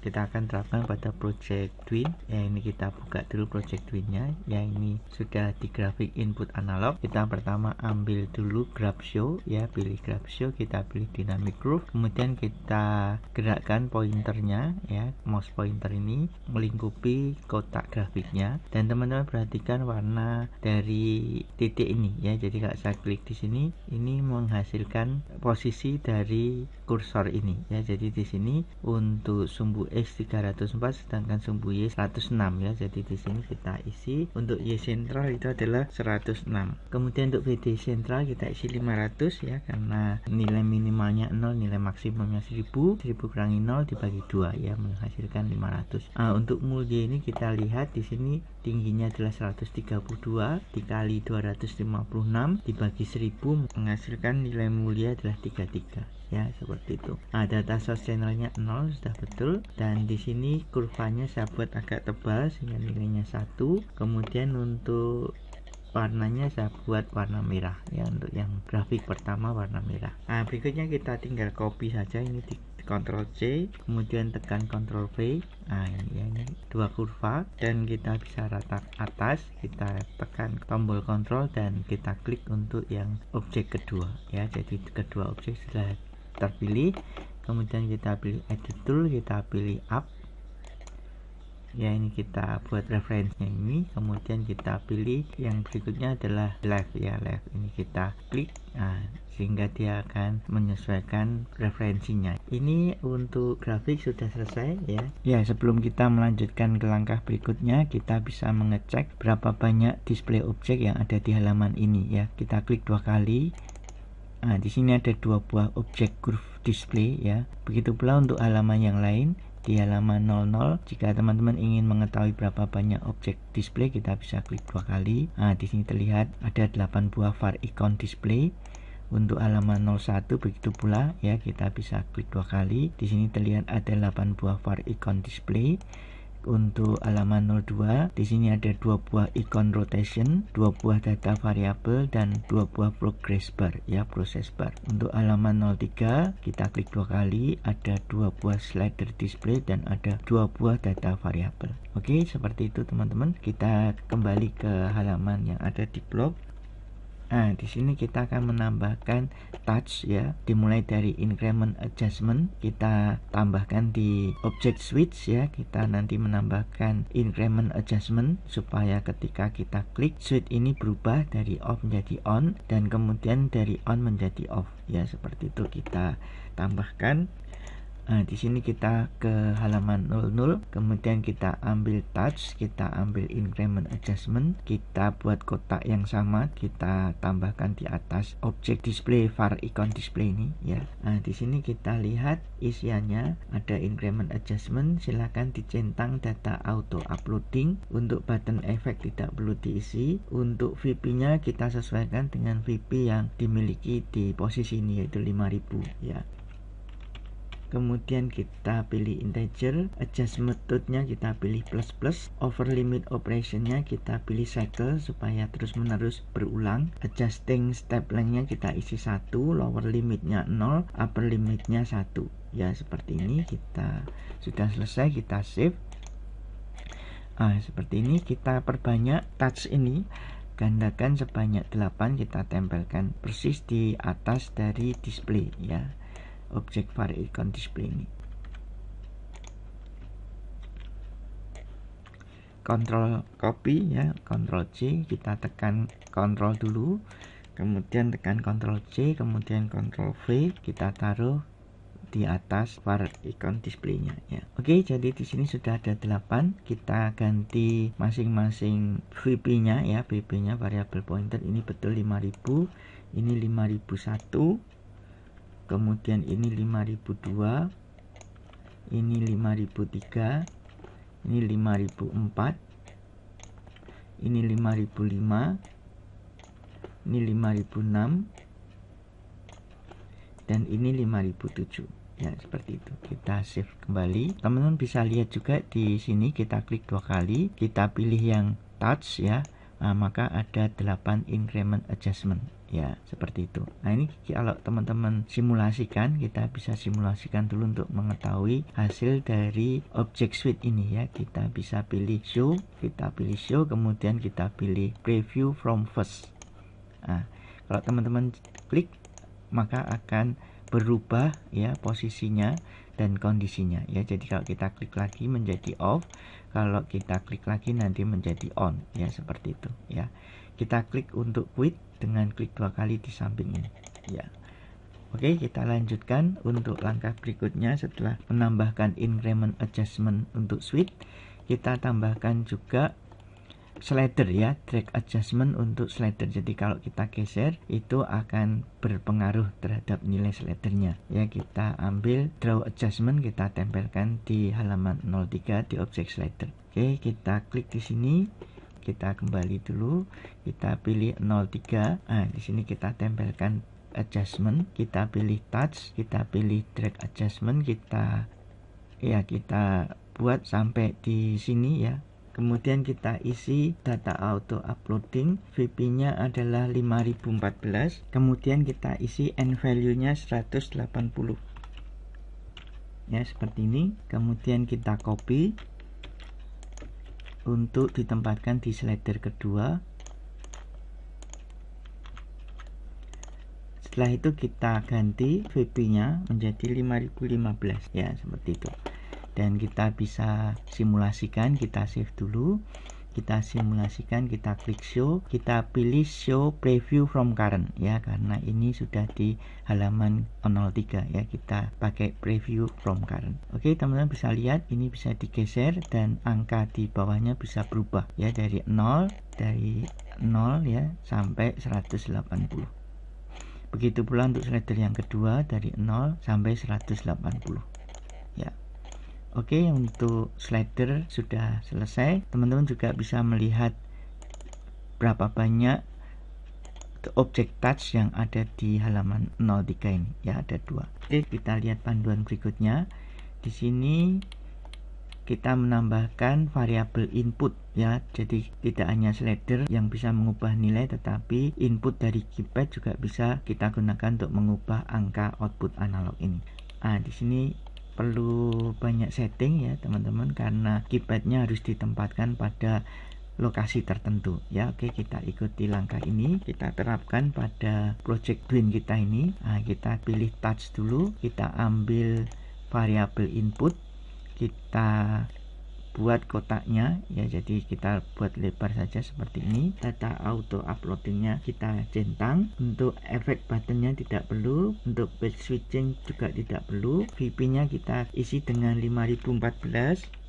Kita akan terapkan pada project Twin ya. Ini kita buka dulu project Twinnya ya. Ini sudah di grafik input analog. Kita pertama ambil dulu graph show ya, pilih graph show, kita pilih dynamic curve, kemudian kita gerakkan pointernya ya, mouse pointer ini melingkupi kotak grafiknya, dan teman-teman perhatikan warna dari titik ini ya. Jadi kalau saya klik di sini, ini menghasilkan posisi dari kursor ini ya. Jadi di sini untuk sumbu X 304 sedangkan sumbu Y 106 ya. Jadi di sini kita isi untuk Y sentral itu adalah 106. Kemudian untuk VD sentral kita isi 500 ya, karena nilai minimalnya 0, nilai maksimumnya 1000. 1000 kurangi 0 dibagi 2 ya, menghasilkan 500. Untuk mul Y ini kita lihat di sini tingginya adalah 132 dikali 256 dibagi 1000 menghasilkan nilai mul Y adalah 33 ya, seperti itu. Data source channelnya 0 sudah betul, dan di sini kurvanya saya buat agak tebal sehingga nilainya 1. Kemudian untuk warnanya saya buat warna merah ya, untuk yang grafik pertama warna merah. Berikutnya kita tinggal copy saja, ini di Ctrl C, kemudian tekan Ctrl V. Ini dua kurva, dan kita bisa rata atas, kita tekan tombol Ctrl dan kita klik untuk yang objek kedua ya. Jadi kedua objek sudah terpilih, kemudian kita pilih edit tool, kita pilih up ya. Ini kita buat referensinya ini, kemudian kita pilih yang berikutnya adalah left ya, left ini kita klik sehingga dia akan menyesuaikan referensinya. Ini untuk grafik sudah selesai ya. Ya, sebelum kita melanjutkan ke langkah berikutnya, kita bisa mengecek berapa banyak display objek yang ada di halaman ini ya. Kita klik dua kali. Di sini ada dua buah objek curve display ya. Begitu pula untuk halaman yang lain, di halaman 00. Jika teman-teman ingin mengetahui berapa banyak objek display, kita bisa klik 2 kali. Nah, di sini terlihat ada 8 buah var icon display. Untuk halaman 01 begitu pula ya, kita bisa klik 2 kali. Di sini terlihat ada 8 buah var icon display. Untuk halaman 02, di sini ada 2 buah icon rotation, 2 buah data variabel, dan 2 buah progress bar ya, proses bar. Untuk halaman 03, kita klik 2 kali, ada 2 buah slider display dan ada 2 buah data variabel. Oke, seperti itu teman-teman. Kita kembali ke halaman yang ada di blog. Nah, di sini kita akan menambahkan touch ya, dimulai dari increment adjustment, kita tambahkan di object switch ya. Kita nanti menambahkan increment adjustment supaya ketika kita klik, switch ini berubah dari off menjadi on dan kemudian dari on menjadi off ya, seperti itu kita tambahkan. Nah, di sini kita ke halaman 00, kemudian kita ambil touch, kita ambil increment adjustment, kita buat kotak yang sama, kita tambahkan di atas objek display var icon display ini ya. Nah, di sini kita lihat isiannya ada increment adjustment, silakan dicentang data auto uploading. Untuk button effect tidak perlu diisi. Untuk VP-nya kita sesuaikan dengan VP yang dimiliki di posisi ini, yaitu 5000 ya. Kemudian kita pilih integer, adjust method-nya kita pilih plus, over limit operation-nya kita pilih cycle supaya terus menerus berulang, adjusting step length-nya kita isi 1, lower limit-nya 0, upper limit-nya 1 ya, seperti ini. Kita sudah selesai, kita save. Nah, seperti ini. Kita perbanyak touch ini, gandakan sebanyak 8, kita tempelkan persis di atas dari display ya, objek var icon display ini. Control copy ya, Control C, kita tekan Control dulu, kemudian tekan Control C, kemudian Control V, kita taruh di atas var icon displaynya ya. Oke, jadi di sini sudah ada 8. Kita ganti masing-masing VP-nya ya, VP-nya variable pointer ini betul 5000, ini 5001. Kemudian ini 5002, ini 5003, ini 5004, ini 5005, ini 5006, dan ini 5007 ya, seperti itu. Kita save kembali. Teman-teman bisa lihat juga di sini, kita klik 2 kali, kita pilih yang touch ya. Nah, maka ada 8 increment adjustment ya, seperti itu. Nah, ini kalau teman-teman simulasikan, kita bisa simulasikan dulu untuk mengetahui hasil dari object switch ini ya. Kita bisa pilih show, kita pilih show, kemudian kita pilih preview from first. Nah, kalau teman-teman klik, maka akan berubah ya posisinya dan kondisinya ya. Jadi kalau kita klik lagi menjadi off, kalau kita klik lagi nanti menjadi on ya, seperti itu ya. Kita klik untuk quit dengan klik 2 kali di samping ini ya. Oke, kita lanjutkan untuk langkah berikutnya. Setelah menambahkan increment adjustment untuk switch, kita tambahkan juga slider ya, drag adjustment untuk slider. Jadi kalau kita geser itu akan berpengaruh terhadap nilai slidernya ya. Kita ambil draw adjustment, kita tempelkan di halaman 03 di objek slider. Oke, kita klik di sini, kita kembali dulu, kita pilih 03. Nah, di sini kita tempelkan adjustment, kita pilih touch, kita pilih drag adjustment, kita buat sampai di sini ya. Kemudian kita isi data auto uploading, VP-nya adalah 5014. Kemudian kita isi end value-nya 180. Ya, seperti ini. Kemudian kita copy untuk ditempatkan di slider kedua. Setelah itu kita ganti VP-nya menjadi 5015 ya, seperti itu. Dan kita bisa simulasikan, kita save dulu, kita simulasikan, kita klik show, kita pilih show preview from current ya, karena ini sudah di halaman 03 ya, kita pakai preview from current. Oke, teman-teman bisa lihat ini bisa digeser dan angka di bawahnya bisa berubah ya, dari 0 ya sampai 180. Begitu pula untuk slider yang kedua dari 0 sampai 180 ya. Oke, untuk slider sudah selesai. Teman-teman juga bisa melihat berapa banyak objek touch yang ada di halaman 03 ini. Ya, ada 2. Oke, kita lihat panduan berikutnya. Di sini kita menambahkan variabel input ya, jadi tidak hanya slider yang bisa mengubah nilai, tetapi input dari keypad juga bisa kita gunakan untuk mengubah angka output analog ini. Di sini perlu banyak setting ya teman-teman, karena keypadnya harus ditempatkan pada lokasi tertentu ya. Oke, kita ikuti langkah ini, kita terapkan pada project Dwin kita ini. Kita pilih touch dulu, kita ambil variabel input, kita buat kotaknya ya, jadi kita buat lebar saja seperti ini. Data auto uploadingnya kita centang. Untuk efek buttonnya tidak perlu, untuk page switching juga tidak perlu. VP nya kita isi dengan 5014.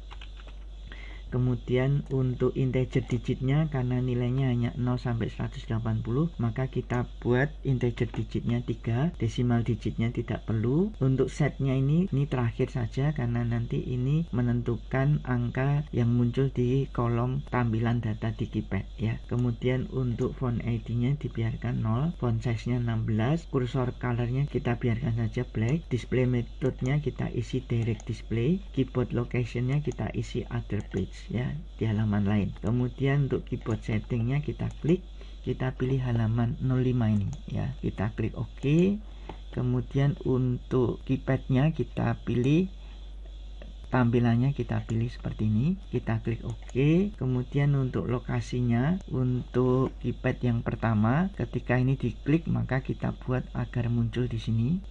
Kemudian untuk integer digitnya, karena nilainya hanya 0 sampai 180, maka kita buat integer digitnya 3, desimal digitnya tidak perlu. Untuk setnya ini terakhir saja, karena nanti ini menentukan angka yang muncul di kolom tampilan data di keypad ya. Kemudian untuk font ID-nya dibiarkan 0, font size-nya 16, kursor color-nya kita biarkan saja black, display metode-nya kita isi direct display, keyboard location-nya kita isi other page ya, di halaman lain. Kemudian untuk keyboard settingnya kita klik, kita pilih halaman 05 ini ya, kita klik OK. Kemudian untuk keypadnya kita pilih, tampilannya kita pilih seperti ini, kita klik OK. Kemudian untuk lokasinya, untuk keypad yang pertama, ketika ini diklik maka kita buat agar muncul di sini,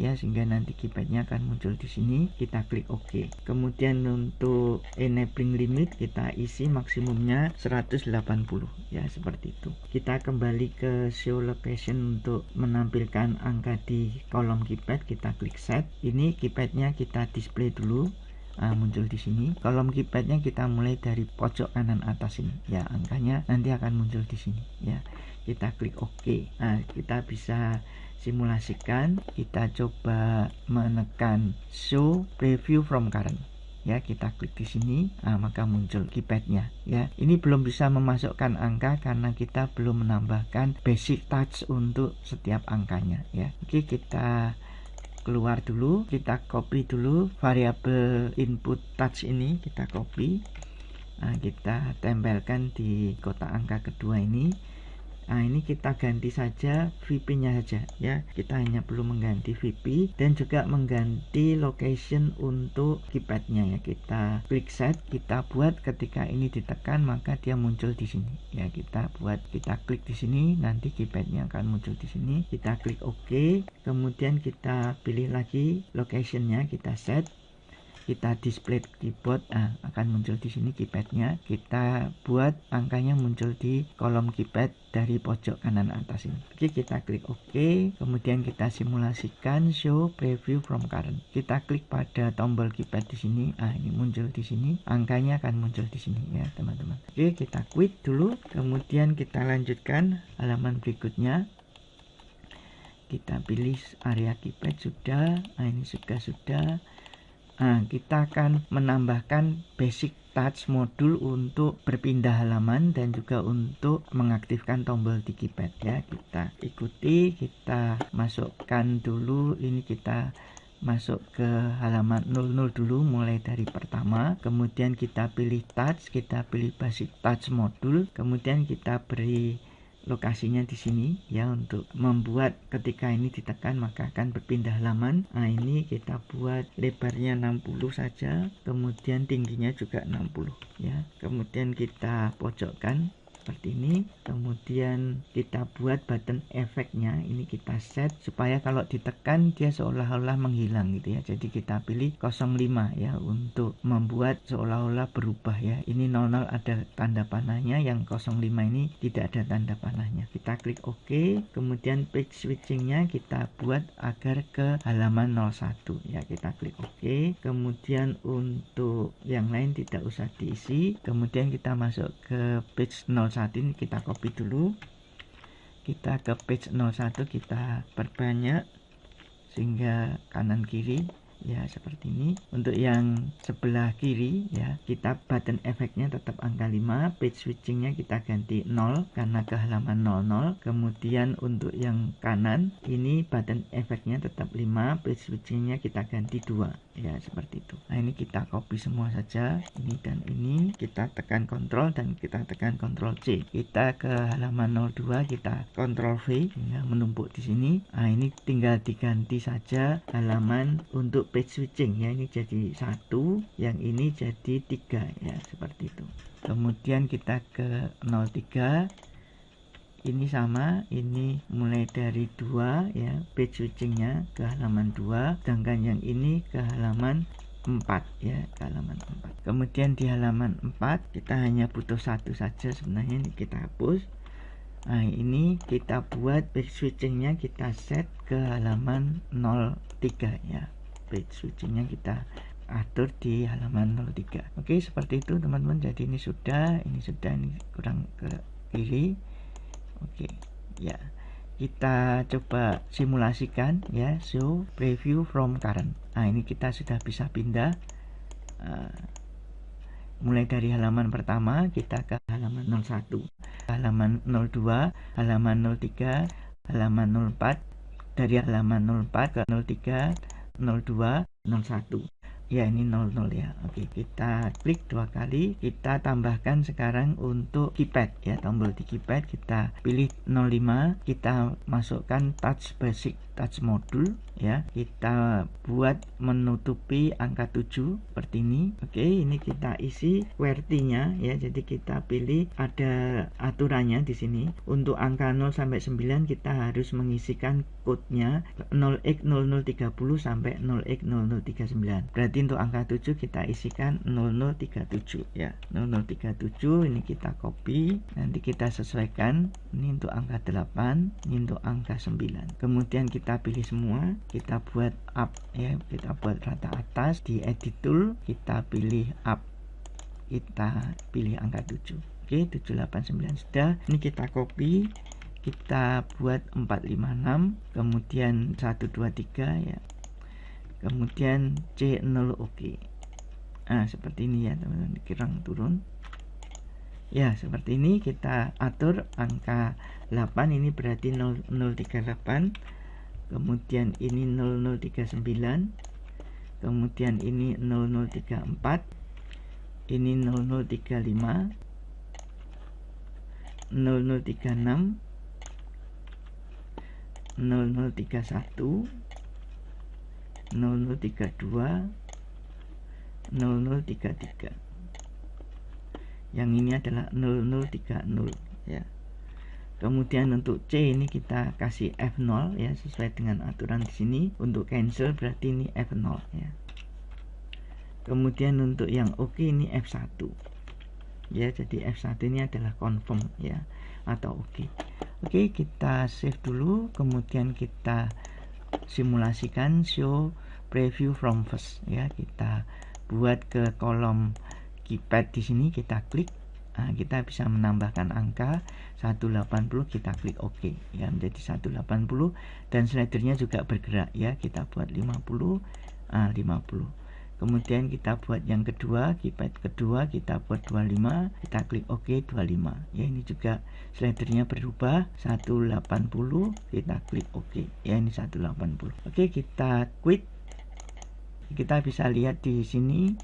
ya, sehingga nanti keypadnya akan muncul di sini. Kita klik OK. Kemudian untuk enabling limit kita isi maksimumnya 180 ya, seperti itu. Kita kembali ke show location untuk menampilkan angka di kolom keypad, kita klik set. Ini keypadnya kita display dulu, muncul di sini. Kolom keypadnya kita mulai dari pojok kanan atas ini ya, angkanya nanti akan muncul di sini ya. Kita klik OK. Kita bisa simulasikan, kita coba menekan show preview from current ya, kita klik di sini, maka muncul keypadnya ya. Ini belum bisa memasukkan angka karena kita belum menambahkan basic touch untuk setiap angkanya ya. Oke, kita keluar dulu, kita copy dulu variabel input touch ini, kita copy, kita tempelkan di kotak angka kedua ini. Ini kita ganti saja VP nya saja ya, kita hanya perlu mengganti VP dan juga mengganti location untuk keypadnya ya. Kita klik set, kita buat ketika ini ditekan maka dia muncul di sini ya. Kita buat, kita klik di sini, nanti keypadnya akan muncul di sini. Kita klik OK. Kemudian kita pilih lagi locationnya, kita set, kita display keyboard, akan muncul di sini keypadnya. Kita buat angkanya muncul di kolom keypad dari pojok kanan atas ini. Oke, kita klik OK. Kemudian kita simulasikan show preview from current. Kita klik pada tombol keypad di sini. Ini muncul di sini. Angkanya akan muncul di sini ya, teman-teman. Oke, kita quit dulu. Kemudian kita lanjutkan halaman berikutnya. Kita pilih area keypad sudah. Ini juga sudah. Kita akan menambahkan basic touch modul untuk berpindah halaman dan juga untuk mengaktifkan tombol di keypad ya. Kita ikuti, kita masukkan dulu, ini kita masuk ke halaman 00 dulu, mulai dari pertama. Kemudian kita pilih touch, kita pilih basic touch modul, kemudian kita beri lokasinya di sini ya, untuk membuat ketika ini ditekan maka akan berpindah halaman. Ini kita buat lebarnya 60 saja, kemudian tingginya juga 60 ya. Kemudian kita pojokkan seperti ini. Kemudian kita buat button efeknya, ini kita set supaya kalau ditekan dia seolah-olah menghilang gitu ya. Jadi kita pilih 05 ya, untuk membuat seolah-olah berubah ya. Ini 00 ada tanda panahnya, yang 05 ini tidak ada tanda panahnya. Kita klik OK. Kemudian page switchingnya kita buat agar ke halaman 01 ya, kita klik OK. Kemudian untuk yang lain tidak usah diisi. Kemudian kita masuk ke page 01 ini, kita copy dulu, kita ke page 01, kita perbanyak sehingga kanan kiri ya seperti ini. Untuk yang sebelah kiri ya, kita button efeknya tetap angka 5, page switchingnya kita ganti 0 karena ke halaman 00. Kemudian untuk yang kanan ini button efeknya tetap 5, page switchingnya kita ganti 2 ya, seperti itu. Nah, ini kita copy semua saja, ini dan ini, kita tekan Ctrl dan kita tekan Ctrl C. Kita ke halaman 02, kita Ctrl V ya, menumpuk di sini. Nah, ini tinggal diganti saja halaman untuk page switching ya, ini jadi 1, yang ini jadi 3 ya, seperti itu. Kemudian kita ke 03, ini sama, ini mulai dari 2 ya, page switchingnya ke halaman 2, sedangkan yang ini ke halaman 4 ya, ke halaman 4. Kemudian di halaman 4 kita hanya butuh 1 saja sebenarnya, ini kita hapus. Nah, ini kita buat page switchingnya, kita set ke halaman 03 ya, page switchingnya kita atur di halaman 03. Oke, seperti itu teman-teman. Jadi ini sudah, ini kurang ke kiri. Oke ya, kita coba simulasikan ya, show preview from current. Nah, ini kita sudah bisa pindah mulai dari halaman pertama kita ke halaman 01, halaman 02, halaman 03, halaman 04, dari halaman 04 ke 03, 02, 01 ya, ini 00 ya. Oke, kita klik 2 kali, kita tambahkan sekarang untuk keypad ya, tombol di keypad kita pilih 05, kita masukkan touch basic touch modul ya, kita buat menutupi angka 7 seperti ini. Oke, ini kita isi QWERTY-nya ya, jadi kita pilih ada aturannya di sini. Untuk angka 0 sampai 9 kita harus mengisikan code-nya 0x0030 sampai 0x0039. Berarti untuk angka 7 kita isikan 0037 ya, 0037 ini kita copy, nanti kita sesuaikan. Ini untuk angka 8, ini untuk angka 9. Kemudian kita pilih semua, kita buat up ya, kita buat rata atas. Di edit tool kita pilih up, kita pilih angka 7. Oke, 789 sudah. Ini kita copy, kita buat 456, kemudian 123 ya, kemudian C0 oke. Nah, seperti ini ya teman-teman, kirang turun ya, seperti ini. Kita atur angka 8, ini berarti 0038, kemudian ini 0039, kemudian ini 0034, ini 0035, 0036, 0031, 0032, 0033. Yang ini adalah 0030 ya. Kemudian untuk C ini kita kasih F0 ya, sesuai dengan aturan di sini. Untuk cancel berarti ini F0 ya. Kemudian untuk yang OK ini F1 ya, jadi F1 ini adalah confirm ya, atau OK. Oke, kita save dulu, kemudian kita simulasikan show preview from first ya, kita buat ke kolom keypad di sini, kita klik. Nah, kita bisa menambahkan angka 180, kita klik OK ya, menjadi 180, dan slidernya juga bergerak ya, kita buat 50, 50. Kemudian kita buat yang kedua, keypad kedua kita buat 25, kita klik OK 25 ya, ini juga slidernya berubah 180, kita klik OK ya, ini 180. Oke, kita quit. Kita bisa lihat di sini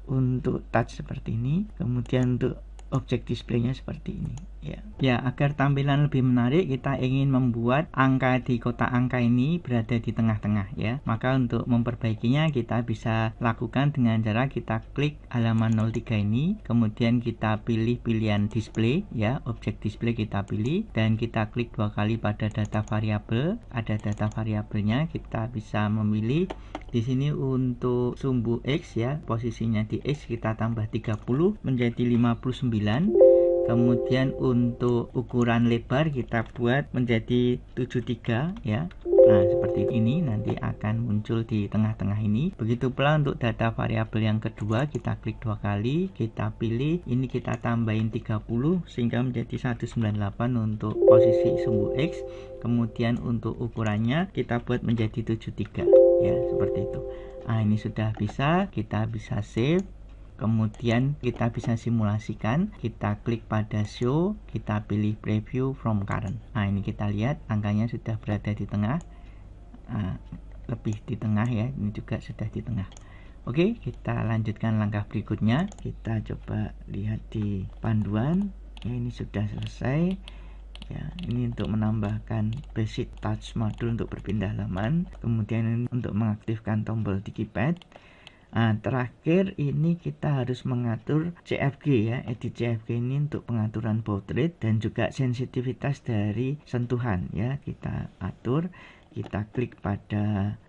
untuk touch seperti ini, kemudian untuk objek displaynya seperti ini ya. Agar tampilan lebih menarik, kita ingin membuat angka di kotak angka ini berada di tengah-tengah ya. Maka untuk memperbaikinya kita bisa lakukan dengan cara kita klik halaman 03 ini, kemudian kita pilih pilihan display ya, objek display kita pilih, dan kita klik 2 kali pada data variabel. Ada data variabelnya, kita bisa memilih di sini untuk sumbu X ya, posisinya di X kita tambah 30 menjadi 59. Kemudian untuk ukuran lebar kita buat menjadi 73 ya. Nah, seperti ini nanti akan muncul di tengah-tengah ini. Begitu pula untuk data variabel yang kedua, kita klik 2 kali, kita pilih, ini kita tambahin 30 sehingga menjadi 198 untuk posisi sumbu X. Kemudian untuk ukurannya kita buat menjadi 73 ya, seperti itu. Nah, ini sudah bisa, kita bisa save. Kemudian kita bisa simulasikan, kita klik pada show, kita pilih preview from current. Nah, ini kita lihat angkanya sudah berada di tengah, lebih di tengah ya, ini juga sudah di tengah. Oke, kita lanjutkan langkah berikutnya. Kita coba lihat di panduan ya, ini sudah selesai ya. Ini untuk menambahkan basic touch modul untuk berpindah halaman, kemudian untuk mengaktifkan tombol di keypad. Nah, terakhir ini kita harus mengatur CFG ya, edit CFG ini untuk pengaturan baud rate dan juga sensitivitas dari sentuhan ya. Kita atur, kita klik pada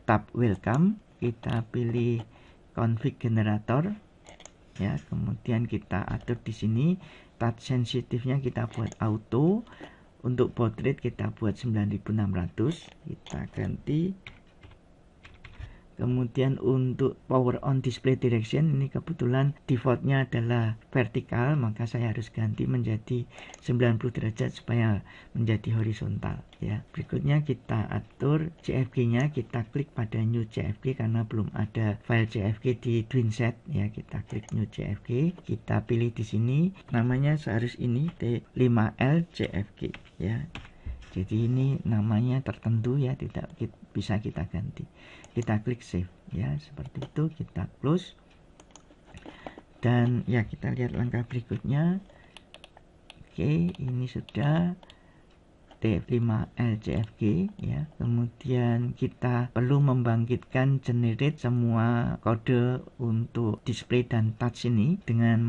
tab welcome, kita pilih config generator ya, kemudian kita atur di sini touch sensitifnya kita buat auto, untuk baud rate kita buat 9600, kita ganti. Kemudian untuk power on display direction ini kebetulan defaultnya adalah vertikal, maka saya harus ganti menjadi 90 derajat supaya menjadi horizontal ya. Berikutnya kita atur CFG nya, kita klik pada new CFG karena belum ada file CFG di Twinset ya. Kita klik new CFG, kita pilih di sini namanya seharus ini T5L CFG ya. Jadi ini namanya tertentu ya, tidak bisa kita ganti. Kita klik save ya, seperti itu. Kita close dan ya, kita lihat langkah berikutnya. Oke, ini sudah T5L CFG ya. Kemudian kita perlu membangkitkan generate semua kode untuk display dan touch ini dengan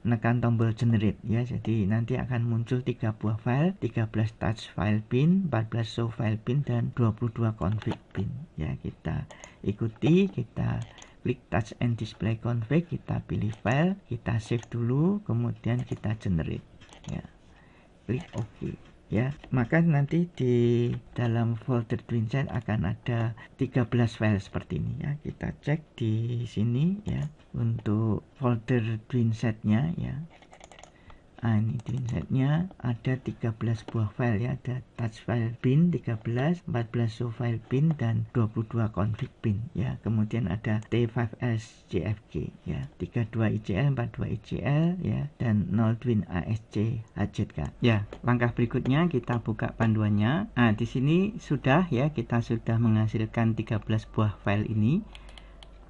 menekan tombol generate ya. Jadi nanti akan muncul 3 buah file, 13 touch file bin, 14 show file bin, dan 22 config bin ya. Kita ikuti, kita klik touch and display config, kita pilih file, kita save dulu, kemudian kita generate ya. Klik OK ya. Maka nanti di dalam folder Twinset akan ada 13 file seperti ini ya. Kita cek di sini ya untuk folder Twinsetnya ya. Nah, ini Twinsetnya ada 13 buah file ya, ada touch file bin 13, 14 show file bin, dan 22 config bin ya. Kemudian ada T5S CFG ya, 32 ICL, 42 ICL ya, dan 0 Twin ASC HZK ya. Langkah berikutnya kita buka panduannya. Nah, di sini sudah ya, kita sudah menghasilkan 13 buah file ini.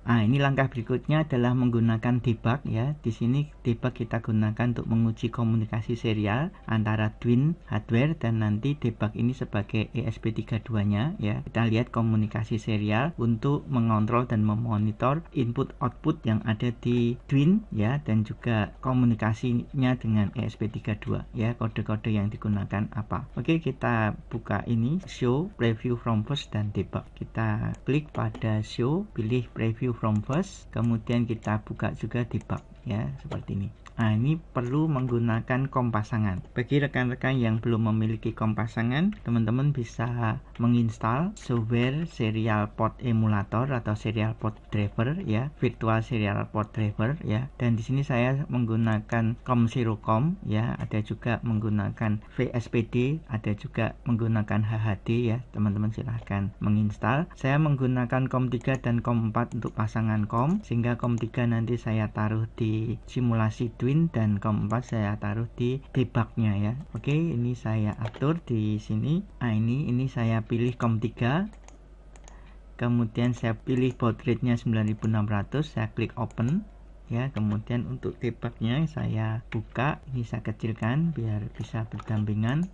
Nah, ini langkah berikutnya adalah menggunakan debug ya. Di sini debug kita gunakan untuk menguji komunikasi serial antara Twin hardware, dan nanti debug ini sebagai ESP32-nya ya. Kita lihat komunikasi serial untuk mengontrol dan memonitor input output yang ada di Twin ya, dan juga komunikasinya dengan ESP32 ya, kode-kode yang digunakan apa. Oke, kita buka ini show, preview from first, dan debug. Kita klik pada show, pilih preview from first, kemudian kita buka juga debug ya, seperti ini. Nah, ini perlu menggunakan kom pasangan. Bagi rekan-rekan yang belum memiliki kom pasangan, teman-teman bisa menginstal software serial port emulator atau serial port driver ya, virtual serial port driver ya. Dan di sini saya menggunakan com0com ya, ada juga menggunakan VSPD, ada juga menggunakan HHD ya. Teman-teman silahkan menginstal. Saya menggunakan com3 dan com4 untuk pasangan com, sehingga com3 nanti saya taruh di simulasi Twin dan com4 saya taruh di debugnya ya. Oke, ini saya atur di sini. Nah, ini saya pilih com3, kemudian saya pilih baud rate-nya 9600, saya klik open ya. Kemudian untuk debugnya saya buka, ini saya kecilkan biar bisa berdampingan.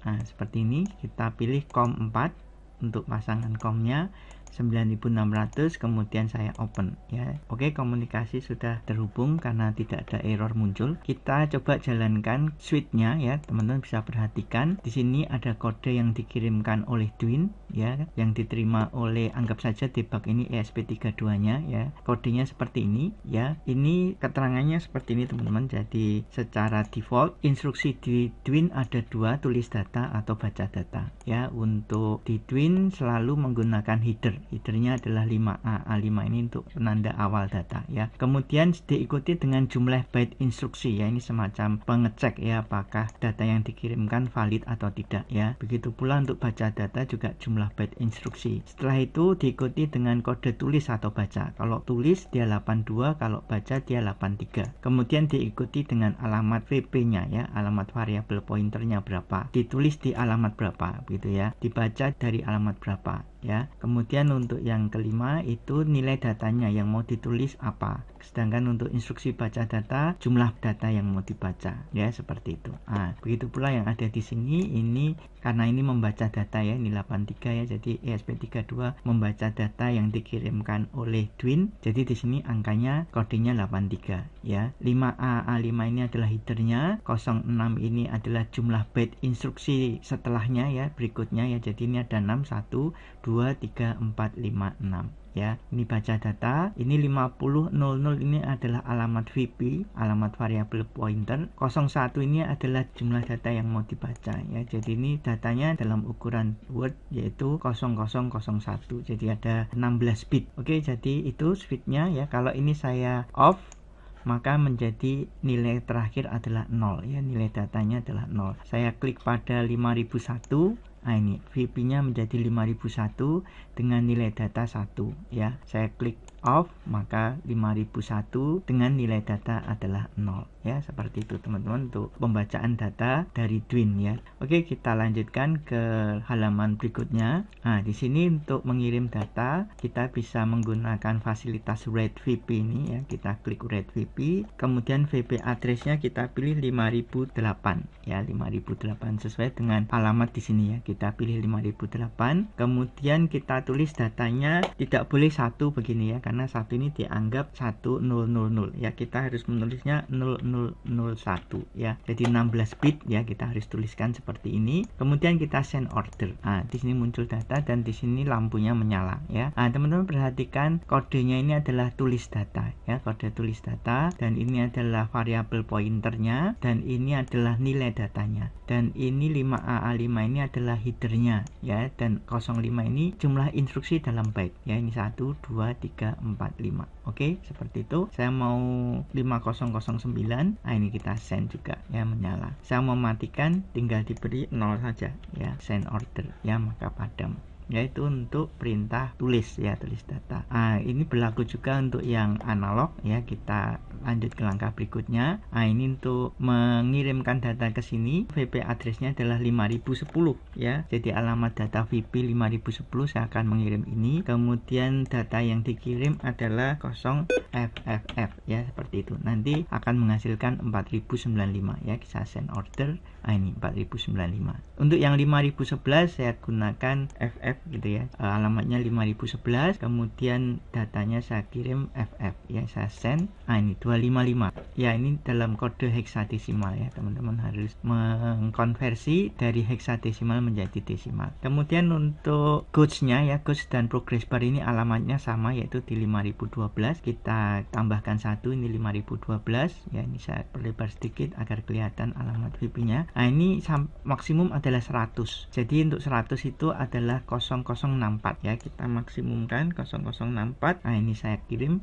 Nah, seperti ini. Kita pilih com4 untuk pasangan com-nya 9600, kemudian saya open ya. Oke, komunikasi sudah terhubung karena tidak ada error muncul. Kita coba jalankan switch-nya ya. Teman-teman bisa perhatikan di sini ada kode yang dikirimkan oleh Twin ya, yang diterima oleh, anggap saja debug ini ESP32-nya ya. Kodenya seperti ini ya. Ini keterangannya seperti ini teman-teman. Jadi secara default instruksi di Twin ada 2, tulis data atau baca data ya. Untuk di Twin selalu menggunakan header headernya adalah 5A. A5 ini untuk penanda awal data ya. Kemudian diikuti dengan jumlah byte instruksi ya, ini semacam pengecek ya apakah data yang dikirimkan valid atau tidak ya. Begitu pula untuk baca data juga jumlah byte instruksi. Setelah itu diikuti dengan kode tulis atau baca. Kalau tulis dia 82, kalau baca dia 83. Kemudian diikuti dengan alamat VP-nya ya, alamat variabel pointernya berapa, ditulis di alamat berapa gitu ya, dibaca dari alamat berapa ya. Kemudian untuk yang kelima itu nilai datanya yang mau ditulis apa. Sedangkan untuk instruksi baca data jumlah data yang mau dibaca ya, seperti itu. Nah, begitu pula yang ada di sini, ini karena ini membaca data ya, ini 83 ya, jadi ESP32 membaca data yang dikirimkan oleh Dwin. Jadi di sini angkanya kodenya 83 ya. 5A A5 ini adalah headernya, 06 ini adalah jumlah byte instruksi setelahnya ya, berikutnya ya. Jadi ini ada 6, 1, 2, 3, 4, 5, 6 ya. Ini baca data, ini 5000 ini adalah alamat VP, alamat variabel pointer. 01 ini adalah jumlah data yang mau dibaca ya. Jadi ini datanya dalam ukuran word yaitu 0001. Jadi ada 16 bit. Oke, jadi itu switchnya ya. Kalau ini saya off, maka menjadi nilai terakhir adalah 0 ya, nilai datanya adalah 0. Saya klik pada 5001. Nah, ini VP-nya menjadi 5001 dengan nilai data 1 ya. Saya klik off, maka 5001 dengan nilai data adalah 0 ya. Seperti itu teman-teman untuk pembacaan data dari Dwin ya. Oke, kita lanjutkan ke halaman berikutnya. Nah, di sini untuk mengirim data kita bisa menggunakan fasilitas Read VP ini ya. Kita klik Read VP, kemudian VP address-nya kita pilih 5008 ya, 5008 sesuai dengan alamat di sini ya. Kita pilih 5008, kemudian kita tulis datanya, tidak boleh 1 begini ya, karena 1 ini dianggap 1000 ya. Kita harus menulisnya 0001 ya. Jadi 16 bit ya, kita harus tuliskan seperti ini. Kemudian kita send order. Nah, di sini muncul data dan di sini lampunya menyala ya. Nah, teman-teman perhatikan kodenya ini adalah tulis data ya, kode tulis data, dan ini adalah variabel pointernya, dan ini adalah nilai datanya, dan ini 5A A5 ini adalah headernya ya, dan 05 ini jumlah instruksi dalam byte ya. Ini 1, 2, 3, 4, 5. Oke, seperti itu. Saya mau 5009. Nah, ini kita send juga ya, menyala. Saya mau matikan, tinggal diberi 0 saja ya, send order ya, maka padam. Yaitu untuk perintah tulis ya, tulis data. Nah, ini berlaku juga untuk yang analog ya. Kita lanjut ke langkah berikutnya. Nah, ini untuk mengirimkan data ke sini, VP address-nya adalah 5010 ya. Jadi alamat data VP 5010, saya akan mengirim ini. Kemudian data yang dikirim adalah 0FFF ya, seperti itu. Nanti akan menghasilkan 4095 ya. Kita send order. Nah, ini 4095. Untuk yang 5011 saya gunakan FF gitu ya, alamatnya 5011, kemudian datanya saya kirim FF ya, saya send. Nah, ini 255 ya, ini dalam kode heksadesimal ya, teman-teman harus mengkonversi dari heksadesimal menjadi desimal. Kemudian untuk gauge-nya ya, gauge dan progress bar ini alamatnya sama, yaitu di 5012. Kita tambahkan 1, ini 5012 ya. Ini saya perlebar sedikit agar kelihatan alamat VP-nya. Nah, ini maksimum adalah 100. Jadi untuk 100 itu adalah 0064 ya. Kita maksimumkan 0064. Nah, ini saya kirim.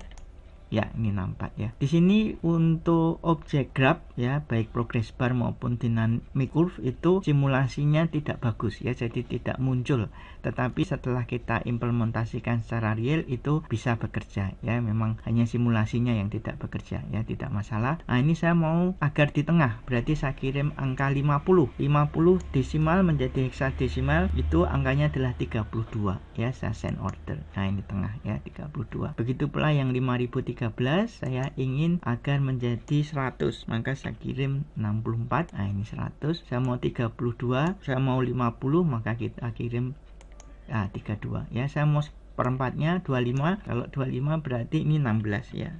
Ya, ini nampak ya. Di sini untuk objek graph ya, baik progress bar maupun dynamic curve itu simulasinya tidak bagus ya, jadi tidak muncul. Tetapi setelah kita implementasikan secara real itu bisa bekerja ya. Memang hanya simulasinya yang tidak bekerja ya, tidak masalah. Nah, ini saya mau agar di tengah, berarti saya kirim angka 50 desimal menjadi heksadesimal, itu angkanya adalah 32 ya. Saya send order. Nah, ini tengah ya, 32. Begitu pula yang 5013 saya ingin agar menjadi 100, maka saya kirim 64. Nah, ini 100. Saya mau 32, saya mau 50, maka kita kirim 32 ya. Saya mau seperempatnya 25, kalau 25 berarti ini 16 ya.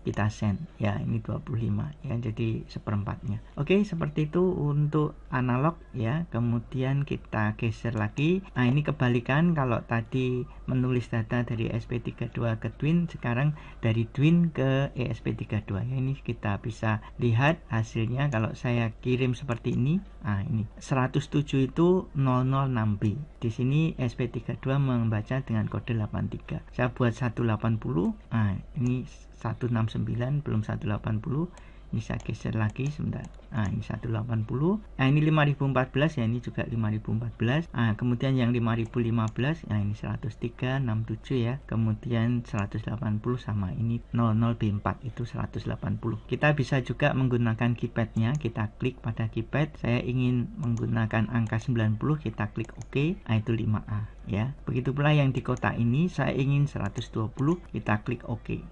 Kita send ya, ini 25 ya, jadi seperempatnya. Oke, seperti itu untuk analog ya. Kemudian kita geser lagi. Nah, ini kebalikan, kalau tadi menulis data dari ESP32 ke Twin, sekarang dari Twin ke ESP32 ya. Ini kita bisa lihat hasilnya kalau saya kirim seperti ini. Nah, ini 107 itu 006B. Di sini ESP32 membaca dengan kode 83. Saya buat 180. Nah, ini 169 belum 180. Ini saya geser lagi sebentar. Nah, ini 180. Nah, ini 5014 ya, ini juga 5014. Nah, kemudian yang 5015, nah ini 103, 67 ya. Kemudian 180 sama ini 00B4 itu 180. Kita bisa juga menggunakan keypadnya, kita klik pada keypad. Saya ingin menggunakan angka 90, kita klik OK. Nah, itu 5A ya. Begitu pula yang di kotak ini saya ingin 120, kita klik OK.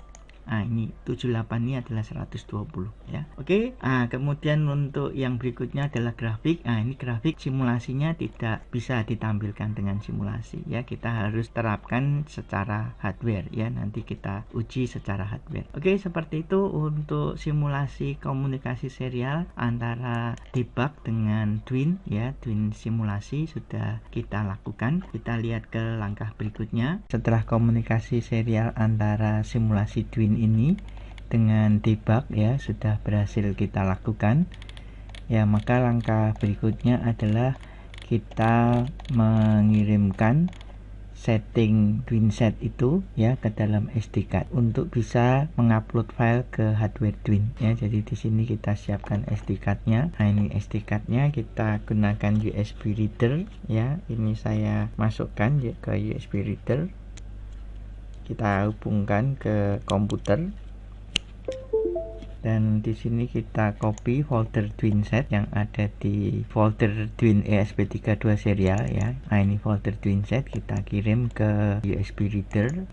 Nah, ini 78 ini adalah 120 ya. Oke. Nah, kemudian untuk yang berikutnya adalah grafik. Nah, ini grafik simulasinya tidak bisa ditampilkan dengan simulasi ya. Kita harus terapkan secara hardware ya. Nanti kita uji secara hardware. Oke, seperti itu untuk simulasi komunikasi serial antara debug dengan Twin ya. Twin simulasi sudah kita lakukan. Kita lihat ke langkah berikutnya. Setelah komunikasi serial antara simulasi Twin ini dengan debug ya sudah berhasil kita lakukan ya, maka langkah berikutnya adalah kita mengirimkan setting Twinset itu ya ke dalam SD card untuk bisa mengupload file ke hardware Twin ya. Jadi di sini kita siapkan SD cardnya. Nah, ini SD cardnya kita gunakan USB reader ya. Ini saya masukkan ya ke USB reader. Kita hubungkan ke komputer dan di sini kita copy folder Twinset yang ada di folder Twin ESP32 serial ya. Nah, ini folder Twinset kita kirim ke USB reader,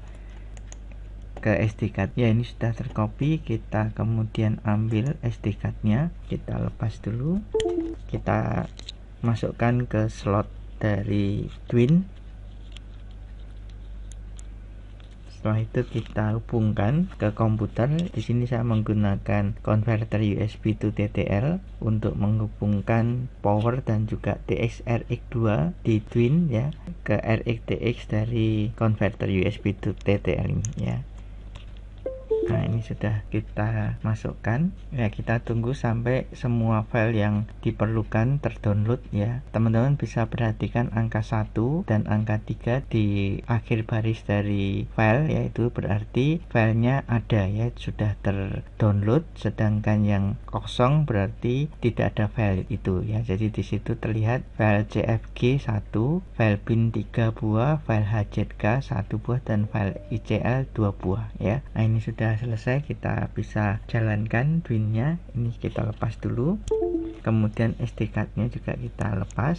ke SD card ya. Ini sudah tercopy. Kita kemudian ambil SD cardnya, kita lepas dulu, kita masukkan ke slot dari Twin. Setelah itu kita hubungkan ke komputer. Di sini saya menggunakan konverter USB to TTL untuk menghubungkan power dan juga TX RX2 di Twin ya ke RX TX dari konverter USB to TTL ini ya. Nah, ini sudah kita masukkan ya. Kita tunggu sampai semua file yang diperlukan terdownload ya. Teman-teman bisa perhatikan angka 1 dan angka 3 di akhir baris dari file, yaitu berarti filenya ada ya, sudah terdownload. Sedangkan yang kosong berarti tidak ada file itu ya. Jadi di situ terlihat file CFG 1, file bin 3 buah, file HZK 1 buah, dan file ICL 2 buah ya. Nah, ini sudah selesai, kita bisa jalankan Twinnya. Ini kita lepas dulu, kemudian SD cardnya juga kita lepas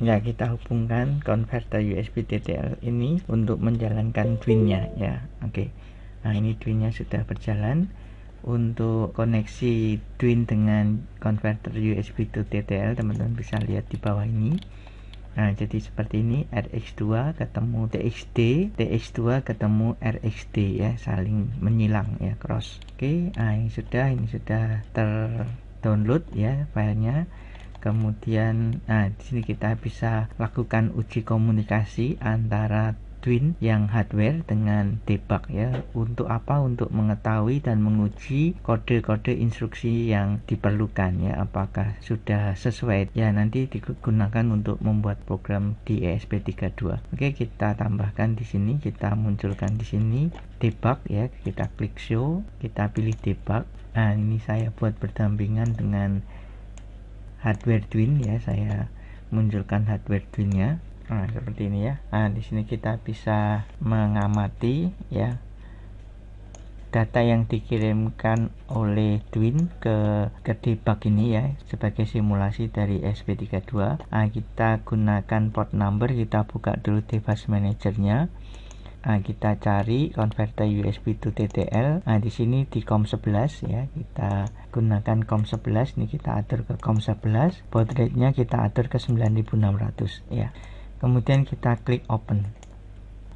ya. Kita hubungkan konverter USB TTL ini untuk menjalankan Twinnya ya. Oke. Nah, ini Twinnya sudah berjalan. Untuk koneksi Twin dengan konverter USB to TTL, teman-teman bisa lihat di bawah ini. Nah, jadi seperti ini, RX2 ketemu TXD, TX2 ketemu RXD ya, saling menyilang ya, cross. Oke, nah ini sudah terdownload ya filenya. Kemudian di sini kita bisa lakukan uji komunikasi antara Twin yang hardware dengan debug ya. Untuk apa? Untuk mengetahui dan menguji kode-kode instruksi yang diperlukan ya, apakah sudah sesuai ya, nanti digunakan untuk membuat program di ESP32. Oke, kita tambahkan di sini, kita munculkan di sini debug ya. Kita klik show, kita pilih debug. Nah, ini saya buat berdampingan dengan hardware Twin ya. Saya munculkan hardware Twinnya. Nah, seperti ini ya. Nah, di sini kita bisa mengamati ya data yang dikirimkan oleh Twin ke debug ini ya, sebagai simulasi dari ESP32. Nah, kita gunakan port number, kita buka dulu device managernya. Nah, kita cari konverter USB to TTL. Nah, di sini di COM11 ya, kita gunakan COM11. Ini kita atur ke COM11. Baud rate-nya kita atur ke 9600 ya. Kemudian kita klik open.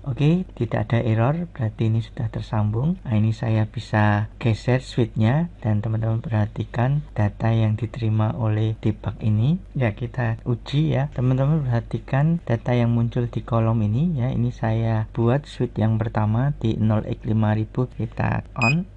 Oke, tidak ada error, berarti ini sudah tersambung. Nah, ini saya bisa geser switch-nya dan teman-teman perhatikan data yang diterima oleh debug ini. Ya, kita uji ya. Teman-teman perhatikan data yang muncul di kolom ini ya. Ini saya buat switch yang pertama di 0x5000, kita on.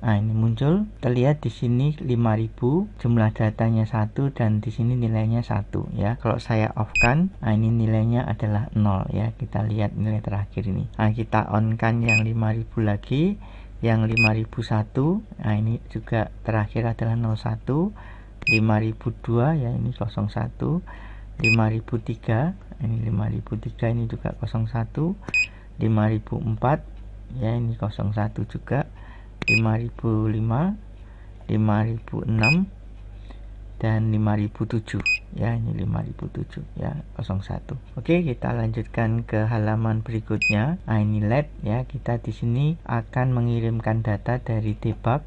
Nah, ini muncul, terlihat di sini 5000, jumlah datanya 1 dan di sini nilainya 1 ya. Kalau saya off kan, nah ini nilainya adalah 0 ya. Kita lihat nilai terakhir ini. Nah, kita on kan yang 5000 lagi, yang 5001. Nah, ini juga terakhir adalah 01, 5002 ya, ini 01, 5003, ini 5003, ini juga 01, 5004 ya, ini 01 juga, 5005, 5006 dan 5007 ya, ini 5007 ya, 01. Oke, kita lanjutkan ke halaman berikutnya. Nah, ini LED ya. Kita di sini akan mengirimkan data dari debug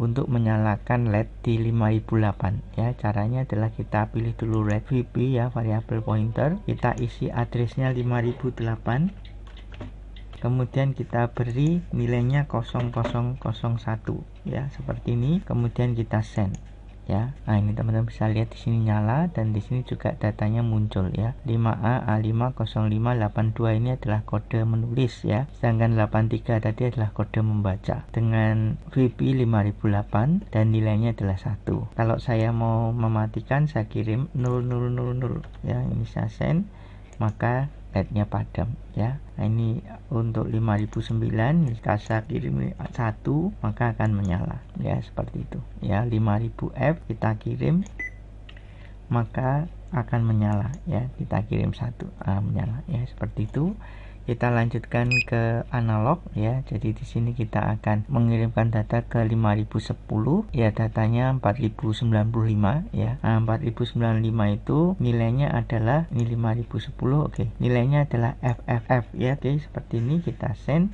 untuk menyalakan LED di 5008 ya. Caranya adalah kita pilih dulu LED VP ya, variable pointer. Kita isi addressnya 5008. Kemudian kita beri nilainya 0001 ya, seperti ini. Kemudian kita send ya. Nah, ini teman-teman bisa lihat di sini nyala dan di sini juga datanya muncul ya. 5A A50582 ini adalah kode menulis ya. Sedangkan 83 tadi adalah kode membaca dengan VP 5008 dan nilainya adalah 1. Kalau saya mau mematikan, saya kirim 0000 ya. Ini saya send, maka LED-nya padam ya. Nah, ini untuk 5009 jika saya kirim 1 maka akan menyala ya, seperti itu ya. 5000F kita kirim maka akan menyala ya. Kita kirim 1 menyala ya, seperti itu. Kita lanjutkan ke analog ya. Jadi di sini kita akan mengirimkan data ke 5010 ya, datanya 4095 ya. Nah, 4095 itu nilainya adalah ini 5010. Oke, nilainya adalah FFF ya. Oke, seperti ini kita send.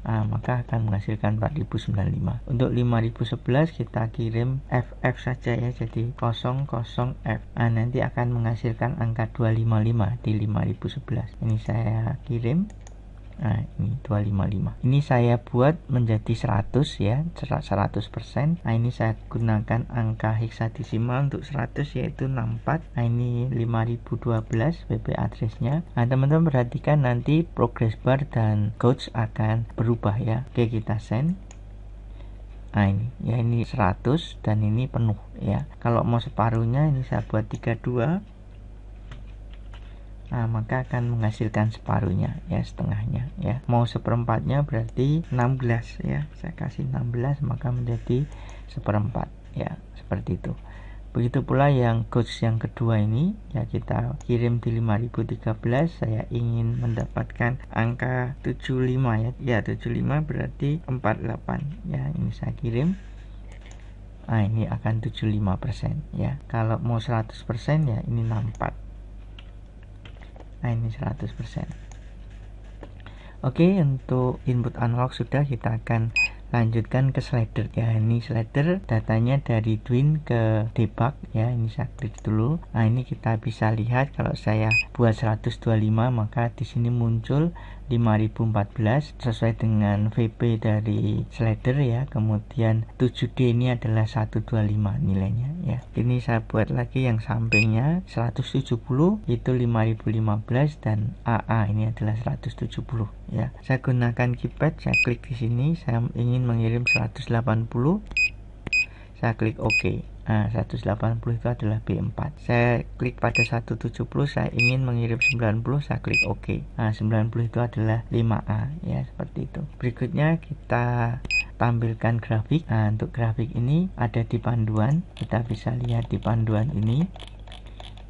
Maka akan menghasilkan 4095. Untuk 5011 kita kirim FF saja ya, jadi 00F. Nanti akan menghasilkan angka 255 di 5011. Ini saya kirim. Nah, ini 255. Ini saya buat menjadi 100 ya, 100%. Nah, ini saya gunakan angka heksadesimal untuk 100 yaitu 64. Nah, ini 5012 WP addressnya. Nah, teman-teman perhatikan nanti progress bar dan gauge akan berubah ya. Oke, kita send. Nah, ini ya, ini 100 dan ini penuh ya. Kalau mau separuhnya ini saya buat 32. Maka akan menghasilkan separuhnya ya, setengahnya ya. Mau seperempatnya berarti 16 ya. Saya kasih 16 maka menjadi seperempat ya, seperti itu. Begitu pula yang gauge yang kedua ini ya, kita kirim di 5013. Saya ingin mendapatkan angka 75 ya. Ya, 75 berarti 48 ya. Ini saya kirim. Ini akan 75% ya. Kalau mau 100% ya ini 64. Nah, ini 100%. Oke, untuk input analog sudah, kita akan lanjutkan ke slider ya. Ini slider datanya dari Dwin ke debug ya. Ini saya klik dulu. Nah, ini kita bisa lihat kalau saya buat 125 maka di sini muncul 5014 sesuai dengan VP dari slider ya. Kemudian 7D ini adalah 125 nilainya ya. Ini saya buat lagi yang sampingnya 170 itu 5015 dan AA ini adalah 170 ya. Saya gunakan keypad, saya klik di sini, saya ingin mengirim 180. Saya klik OK. 180 itu adalah B4. Saya klik pada 170, saya ingin mengirim 90, saya klik OK. 90 itu adalah 5A ya, seperti itu. Berikutnya kita tampilkan grafik. Untuk grafik ini ada di panduan. Kita bisa lihat di panduan ini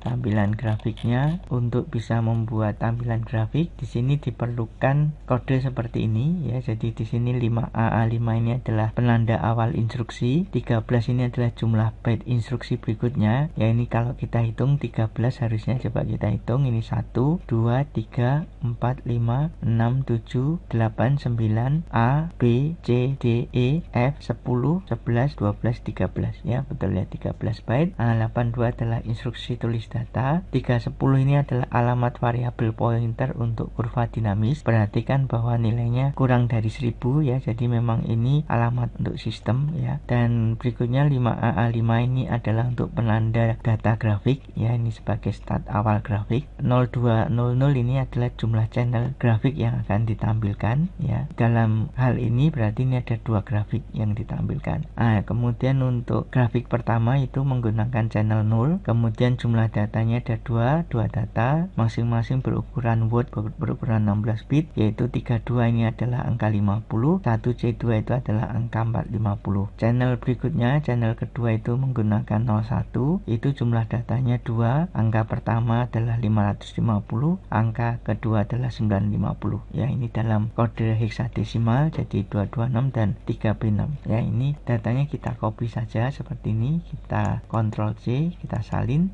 tampilan grafiknya. Untuk bisa membuat tampilan grafik di sini diperlukan kode seperti ini ya. Jadi di sini 5A5 ini adalah penanda awal instruksi, 13 ini adalah jumlah byte instruksi berikutnya ya. Ini kalau kita hitung 13 harusnya, coba kita hitung ini 1 2 3 4 5 6 7 8 9 A B C D E F 10 11 12 13 ya, betul ya, 13 byte. 82 adalah instruksi tulis data. 310 ini adalah alamat variabel pointer untuk kurva dinamis. Perhatikan bahwa nilainya kurang dari 1000 ya, jadi memang ini alamat untuk sistem ya. Dan berikutnya 5AA5 ini adalah untuk penanda data grafik ya, ini sebagai start awal grafik. 0200 ini adalah jumlah channel grafik yang akan ditampilkan ya. Dalam hal ini berarti ini ada 2 grafik yang ditampilkan. Kemudian untuk grafik pertama itu menggunakan channel 0, kemudian jumlah datanya ada 2 data, masing-masing berukuran word berukuran 16 bit, yaitu 32 ini adalah angka 50, 1C2 itu adalah angka 450. Channel berikutnya, channel kedua itu menggunakan 01, itu jumlah datanya 2, angka pertama adalah 550, angka kedua adalah 950 ya. Ini dalam kode heksadesimal, jadi 226 dan 3B6 ya. Ini datanya kita copy saja seperti ini, kita Ctrl C, kita salin,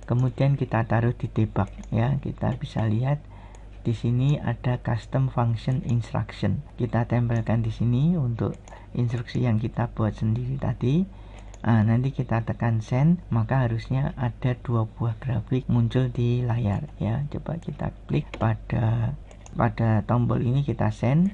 kemudian kita taruh di debug ya. Kita bisa lihat di sini ada custom function instruction, kita tempelkan di sini untuk instruksi yang kita buat sendiri tadi. Nanti kita tekan send, maka harusnya ada 2 buah grafik muncul di layar ya. Coba kita klik pada tombol ini, kita send.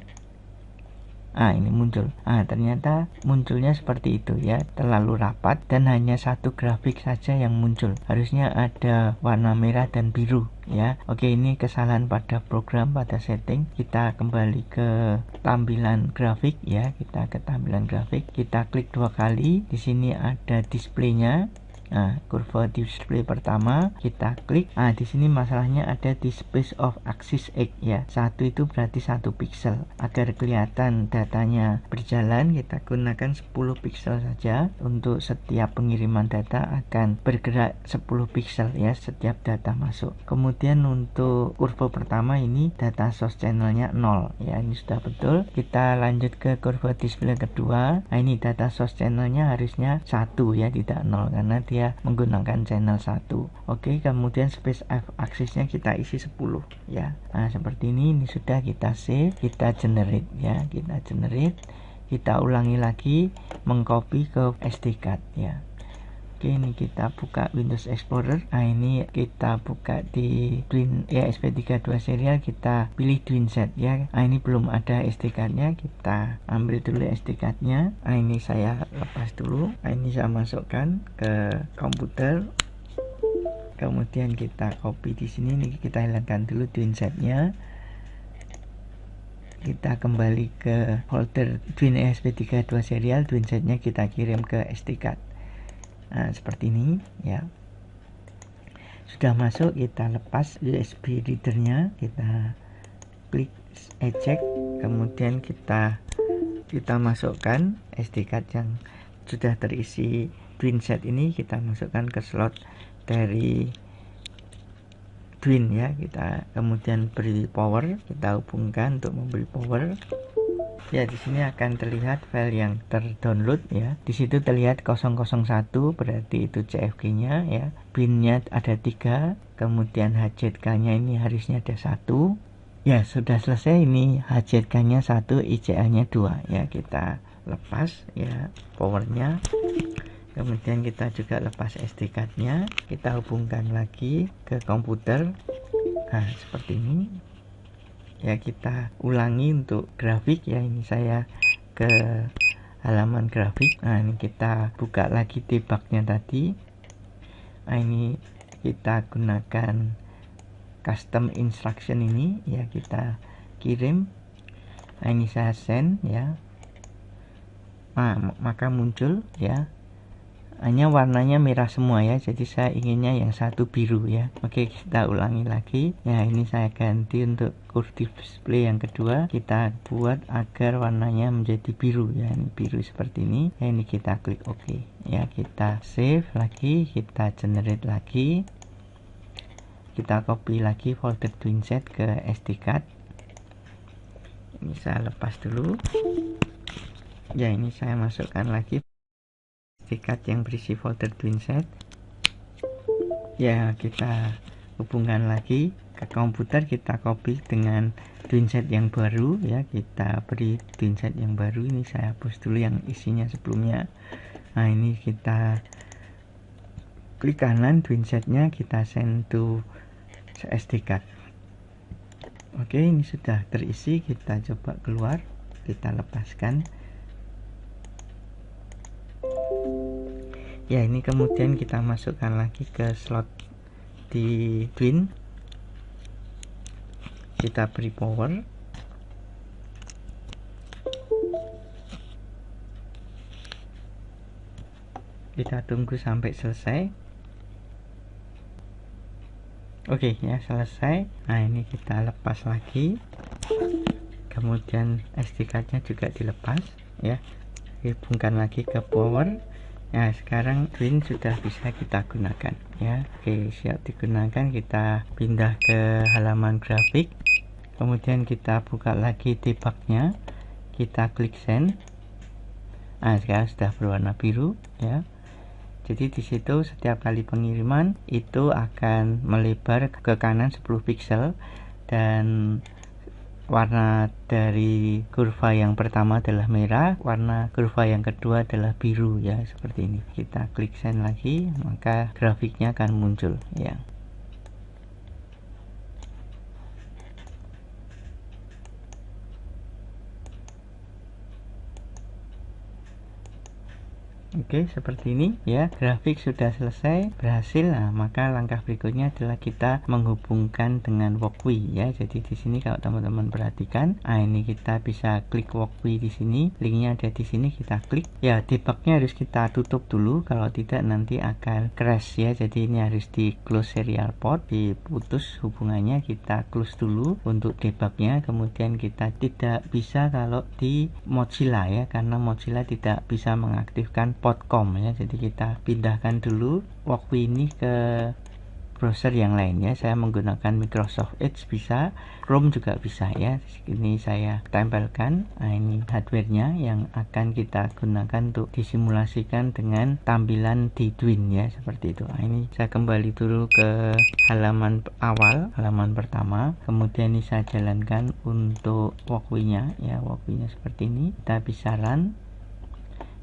Ini muncul. Ternyata munculnya seperti itu ya, terlalu rapat dan hanya 1 grafik saja yang muncul. Harusnya ada warna merah dan biru ya. Oke, ini kesalahan pada program, pada setting. Kita kembali ke tampilan grafik ya. Kita ke tampilan grafik, kita klik 2 kali. Di sini ada displaynya. Kurva display pertama kita klik. Di sini masalahnya ada di space of axis X ya. 1 itu berarti 1 pixel. Agar kelihatan datanya berjalan, kita gunakan 10 pixel saja. Untuk setiap pengiriman data akan bergerak 10 pixel ya, setiap data masuk. Kemudian untuk kurva pertama ini data source channelnya 0 ya, ini sudah betul. Kita lanjut ke kurva display kedua. Ini data source channelnya harusnya 1 ya, tidak 0 karena dia menggunakan channel 1. Oke, kemudian space axisnya kita isi 10 ya. Seperti ini sudah kita save, kita generate ya, kita ulangi lagi, mengcopy ke SD card ya. Oke, ini kita buka Windows Explorer. Ini kita buka di Twin ESP32 serial, kita pilih Twinset ya. Ini belum ada SD card-nya, kita ambil dulu SD card-nya. Ini saya lepas dulu. Ini saya masukkan ke komputer. Kemudian kita copy di sini, ini kita hilangkan dulu Twinset-nya. Kita kembali ke folder Twin ESP32 serial, Twinset-nya kita kirim ke SD card. Seperti ini ya. Sudah masuk, kita lepas USB readernya, kita klik eject, kemudian kita masukkan SD card yang sudah terisi Twinset ini, kita masukkan ke slot dari Twin ya. Kita kemudian beri power, kita hubungkan untuk memberi power. Ya, di sini akan terlihat file yang terdownload ya. Di situ terlihat 001, berarti itu CFG-nya ya. Bin-nya ada 3, kemudian HZK-nya ini harusnya ada 1. Ya, sudah selesai. Ini HZK-nya 1, ICA-nya 2 ya. Kita lepas ya powernya. Kemudian kita juga lepas SD card-nya. Kita hubungkan lagi ke komputer. Seperti ini. Ya, kita ulangi untuk grafik ya. Ini saya ke halaman grafik. Ini kita buka lagi debugnya tadi. Ini kita gunakan custom instruction ini ya, kita kirim. Ini saya send ya. Maka muncul ya, hanya warnanya merah semua ya, jadi saya inginnya yang 1 biru ya. Oke, kita ulangi lagi ya. Ini saya ganti untuk kurva display yang kedua, kita buat agar warnanya menjadi biru ya. Ini biru seperti ini ya. Ini kita klik OK ya, kita save lagi, kita generate lagi, kita copy lagi folder Twinset ke SD card. Ini saya lepas dulu ya. Ini saya masukkan lagi card yang berisi folder Twinset ya. Kita hubungkan lagi ke komputer, kita copy dengan Twinset yang baru ya. Kita beri Twinset yang baru. Ini saya hapus dulu yang isinya sebelumnya. Ini kita klik kanan twin setnya, kita send to SD card. Oke, ini sudah terisi, kita coba keluar, kita lepaskan. Ya, ini kemudian kita masukkan lagi ke slot di twin, kita beri power, kita tunggu sampai selesai. Oke, ya selesai. Nah, ini kita lepas lagi, kemudian SD card-nya juga dilepas ya, hubungkan lagi ke power. Nah, sekarang twin sudah bisa kita gunakan ya. Oke, siap digunakan. Kita pindah ke halaman grafik, kemudian kita buka lagi debugnya, kita klik send. Nah, sekarang sudah berwarna biru ya. Jadi di situ setiap kali pengiriman itu akan melebar ke kanan 10 pixel, dan warna dari kurva yang pertama adalah merah, warna kurva yang kedua adalah biru ya, seperti ini. Kita klik send lagi, maka grafiknya akan muncul ya. Oke, seperti ini ya, grafik sudah selesai, berhasil. Nah, maka langkah berikutnya adalah kita menghubungkan dengan Walkway ya. Jadi di sini kalau teman-teman perhatikan, nah ini kita bisa klik Walkway di sini, linknya ada di sini, kita klik. Ya, debugnya harus kita tutup dulu, kalau tidak nanti akan crash ya. Jadi ini harus di close serial port, diputus hubungannya, kita close dulu untuk debugnya. Kemudian kita tidak bisa kalau di Mozilla ya, karena Mozilla tidak bisa mengaktifkan .com ya. Jadi kita pindahkan dulu Walkway ini ke browser yang lain ya. Saya menggunakan Microsoft Edge, bisa Chrome juga bisa ya. Ini saya tempelkan. Nah, ini hardware-nya yang akan kita gunakan untuk disimulasikan dengan tampilan di twin ya, seperti itu. Nah, ini saya kembali dulu ke halaman awal, halaman pertama, kemudian ini saya jalankan untuk Walkway-nya ya. Walkway-nya seperti ini, kita bisa run.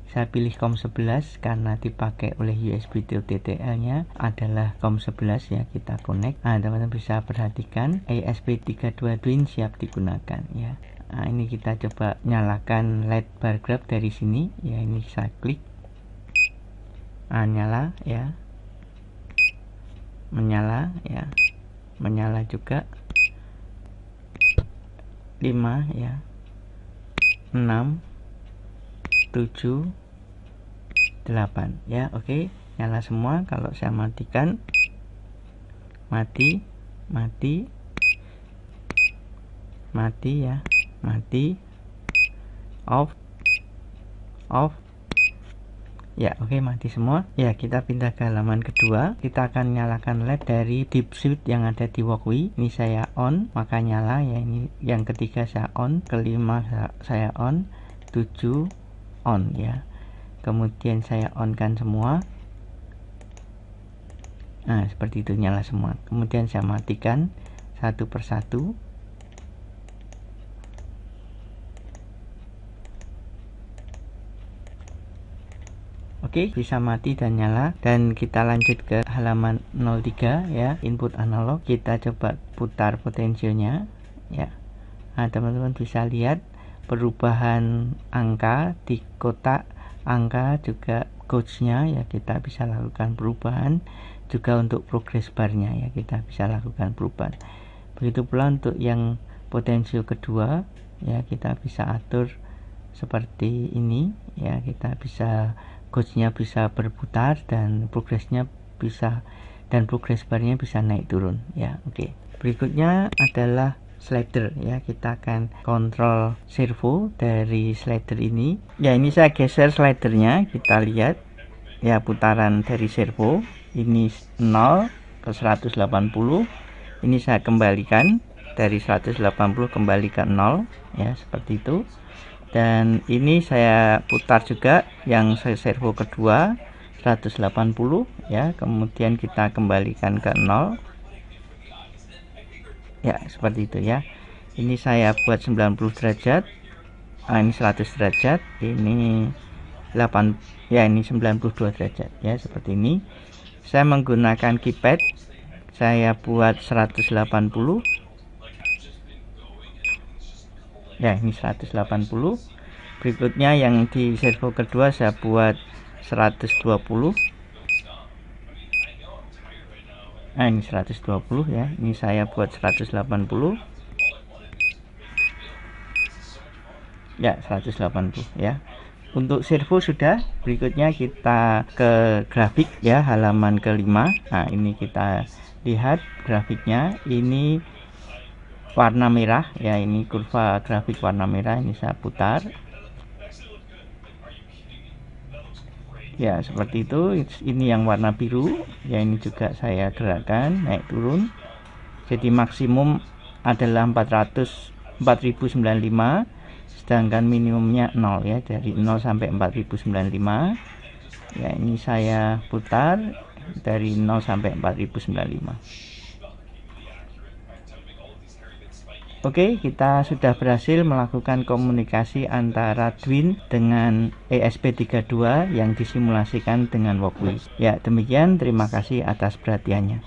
Saya pilih COM11 karena dipakai oleh USB to TTL nya adalah COM11 ya, kita connect. Nah, teman-teman bisa perhatikan ESP32 twin siap digunakan ya. Nah, ini kita coba nyalakan LED bar graph dari sini ya. Ini saya klik, nah, nyala ya, menyala ya, menyala juga. 5 ya, 6 7 8 ya. Oke, nyala semua. Kalau saya matikan, mati ya, mati, off ya. Oke, mati semua ya. Kita pindah ke halaman kedua, kita akan nyalakan LED dari deep switch yang ada di Walkway. Ini saya on, maka nyala ya. Ini yang ketiga saya on, kelima saya on, 7 on ya. Kemudian saya on kan semua. Nah, seperti itu, nyala semua. Kemudian saya matikan satu persatu. Oke, bisa mati dan nyala. Dan kita lanjut ke halaman 03 ya, input analog. Kita coba putar potensionya ya. Nah, teman-teman bisa lihat perubahan angka di kotak, angka juga coachnya ya, kita bisa lakukan perubahan. Juga untuk progress barnya ya, kita bisa lakukan perubahan. Begitu pula untuk yang potensio kedua ya, kita bisa atur seperti ini ya. Kita bisa coachnya bisa berputar dan progressnya bisa, dan progress barnya bisa naik turun ya. Oke, berikutnya adalah slider ya. Kita akan kontrol servo dari slider ini ya. Ini saya geser slidernya, kita lihat ya, putaran dari servo ini 0 ke 180. Ini saya kembalikan dari 180 kembali ke 0 ya, seperti itu. Dan ini saya putar juga yang servo kedua 180 ya, kemudian kita kembalikan ke 0 ya, seperti itu ya. Ini saya buat 90 derajat, ini 100 derajat, ini 8 ya, ini 92 derajat ya, seperti ini. Saya menggunakan keypad, saya buat 180. Ya, ini 180. Berikutnya yang di servo kedua saya buat 120. Nah, ini 120 ya. Ini saya buat 180. Ya, 180 ya. Untuk servo sudah. Berikutnya kita ke grafik ya, halaman kelima. Nah, ini kita lihat grafiknya. Ini warna merah ya, ini kurva grafik warna merah. Ini saya putar. Ya, seperti itu. Ini yang warna biru ya, ini juga saya gerakkan naik turun. Jadi maksimum adalah 4095, sedangkan minimumnya 0 ya, dari 0 sampai 4095 ya. Ini saya putar dari 0 sampai 4095. Oke, kita sudah berhasil melakukan komunikasi antara Dwin dengan ESP32 yang disimulasikan dengan Walkway. Ya, demikian, terima kasih atas perhatiannya.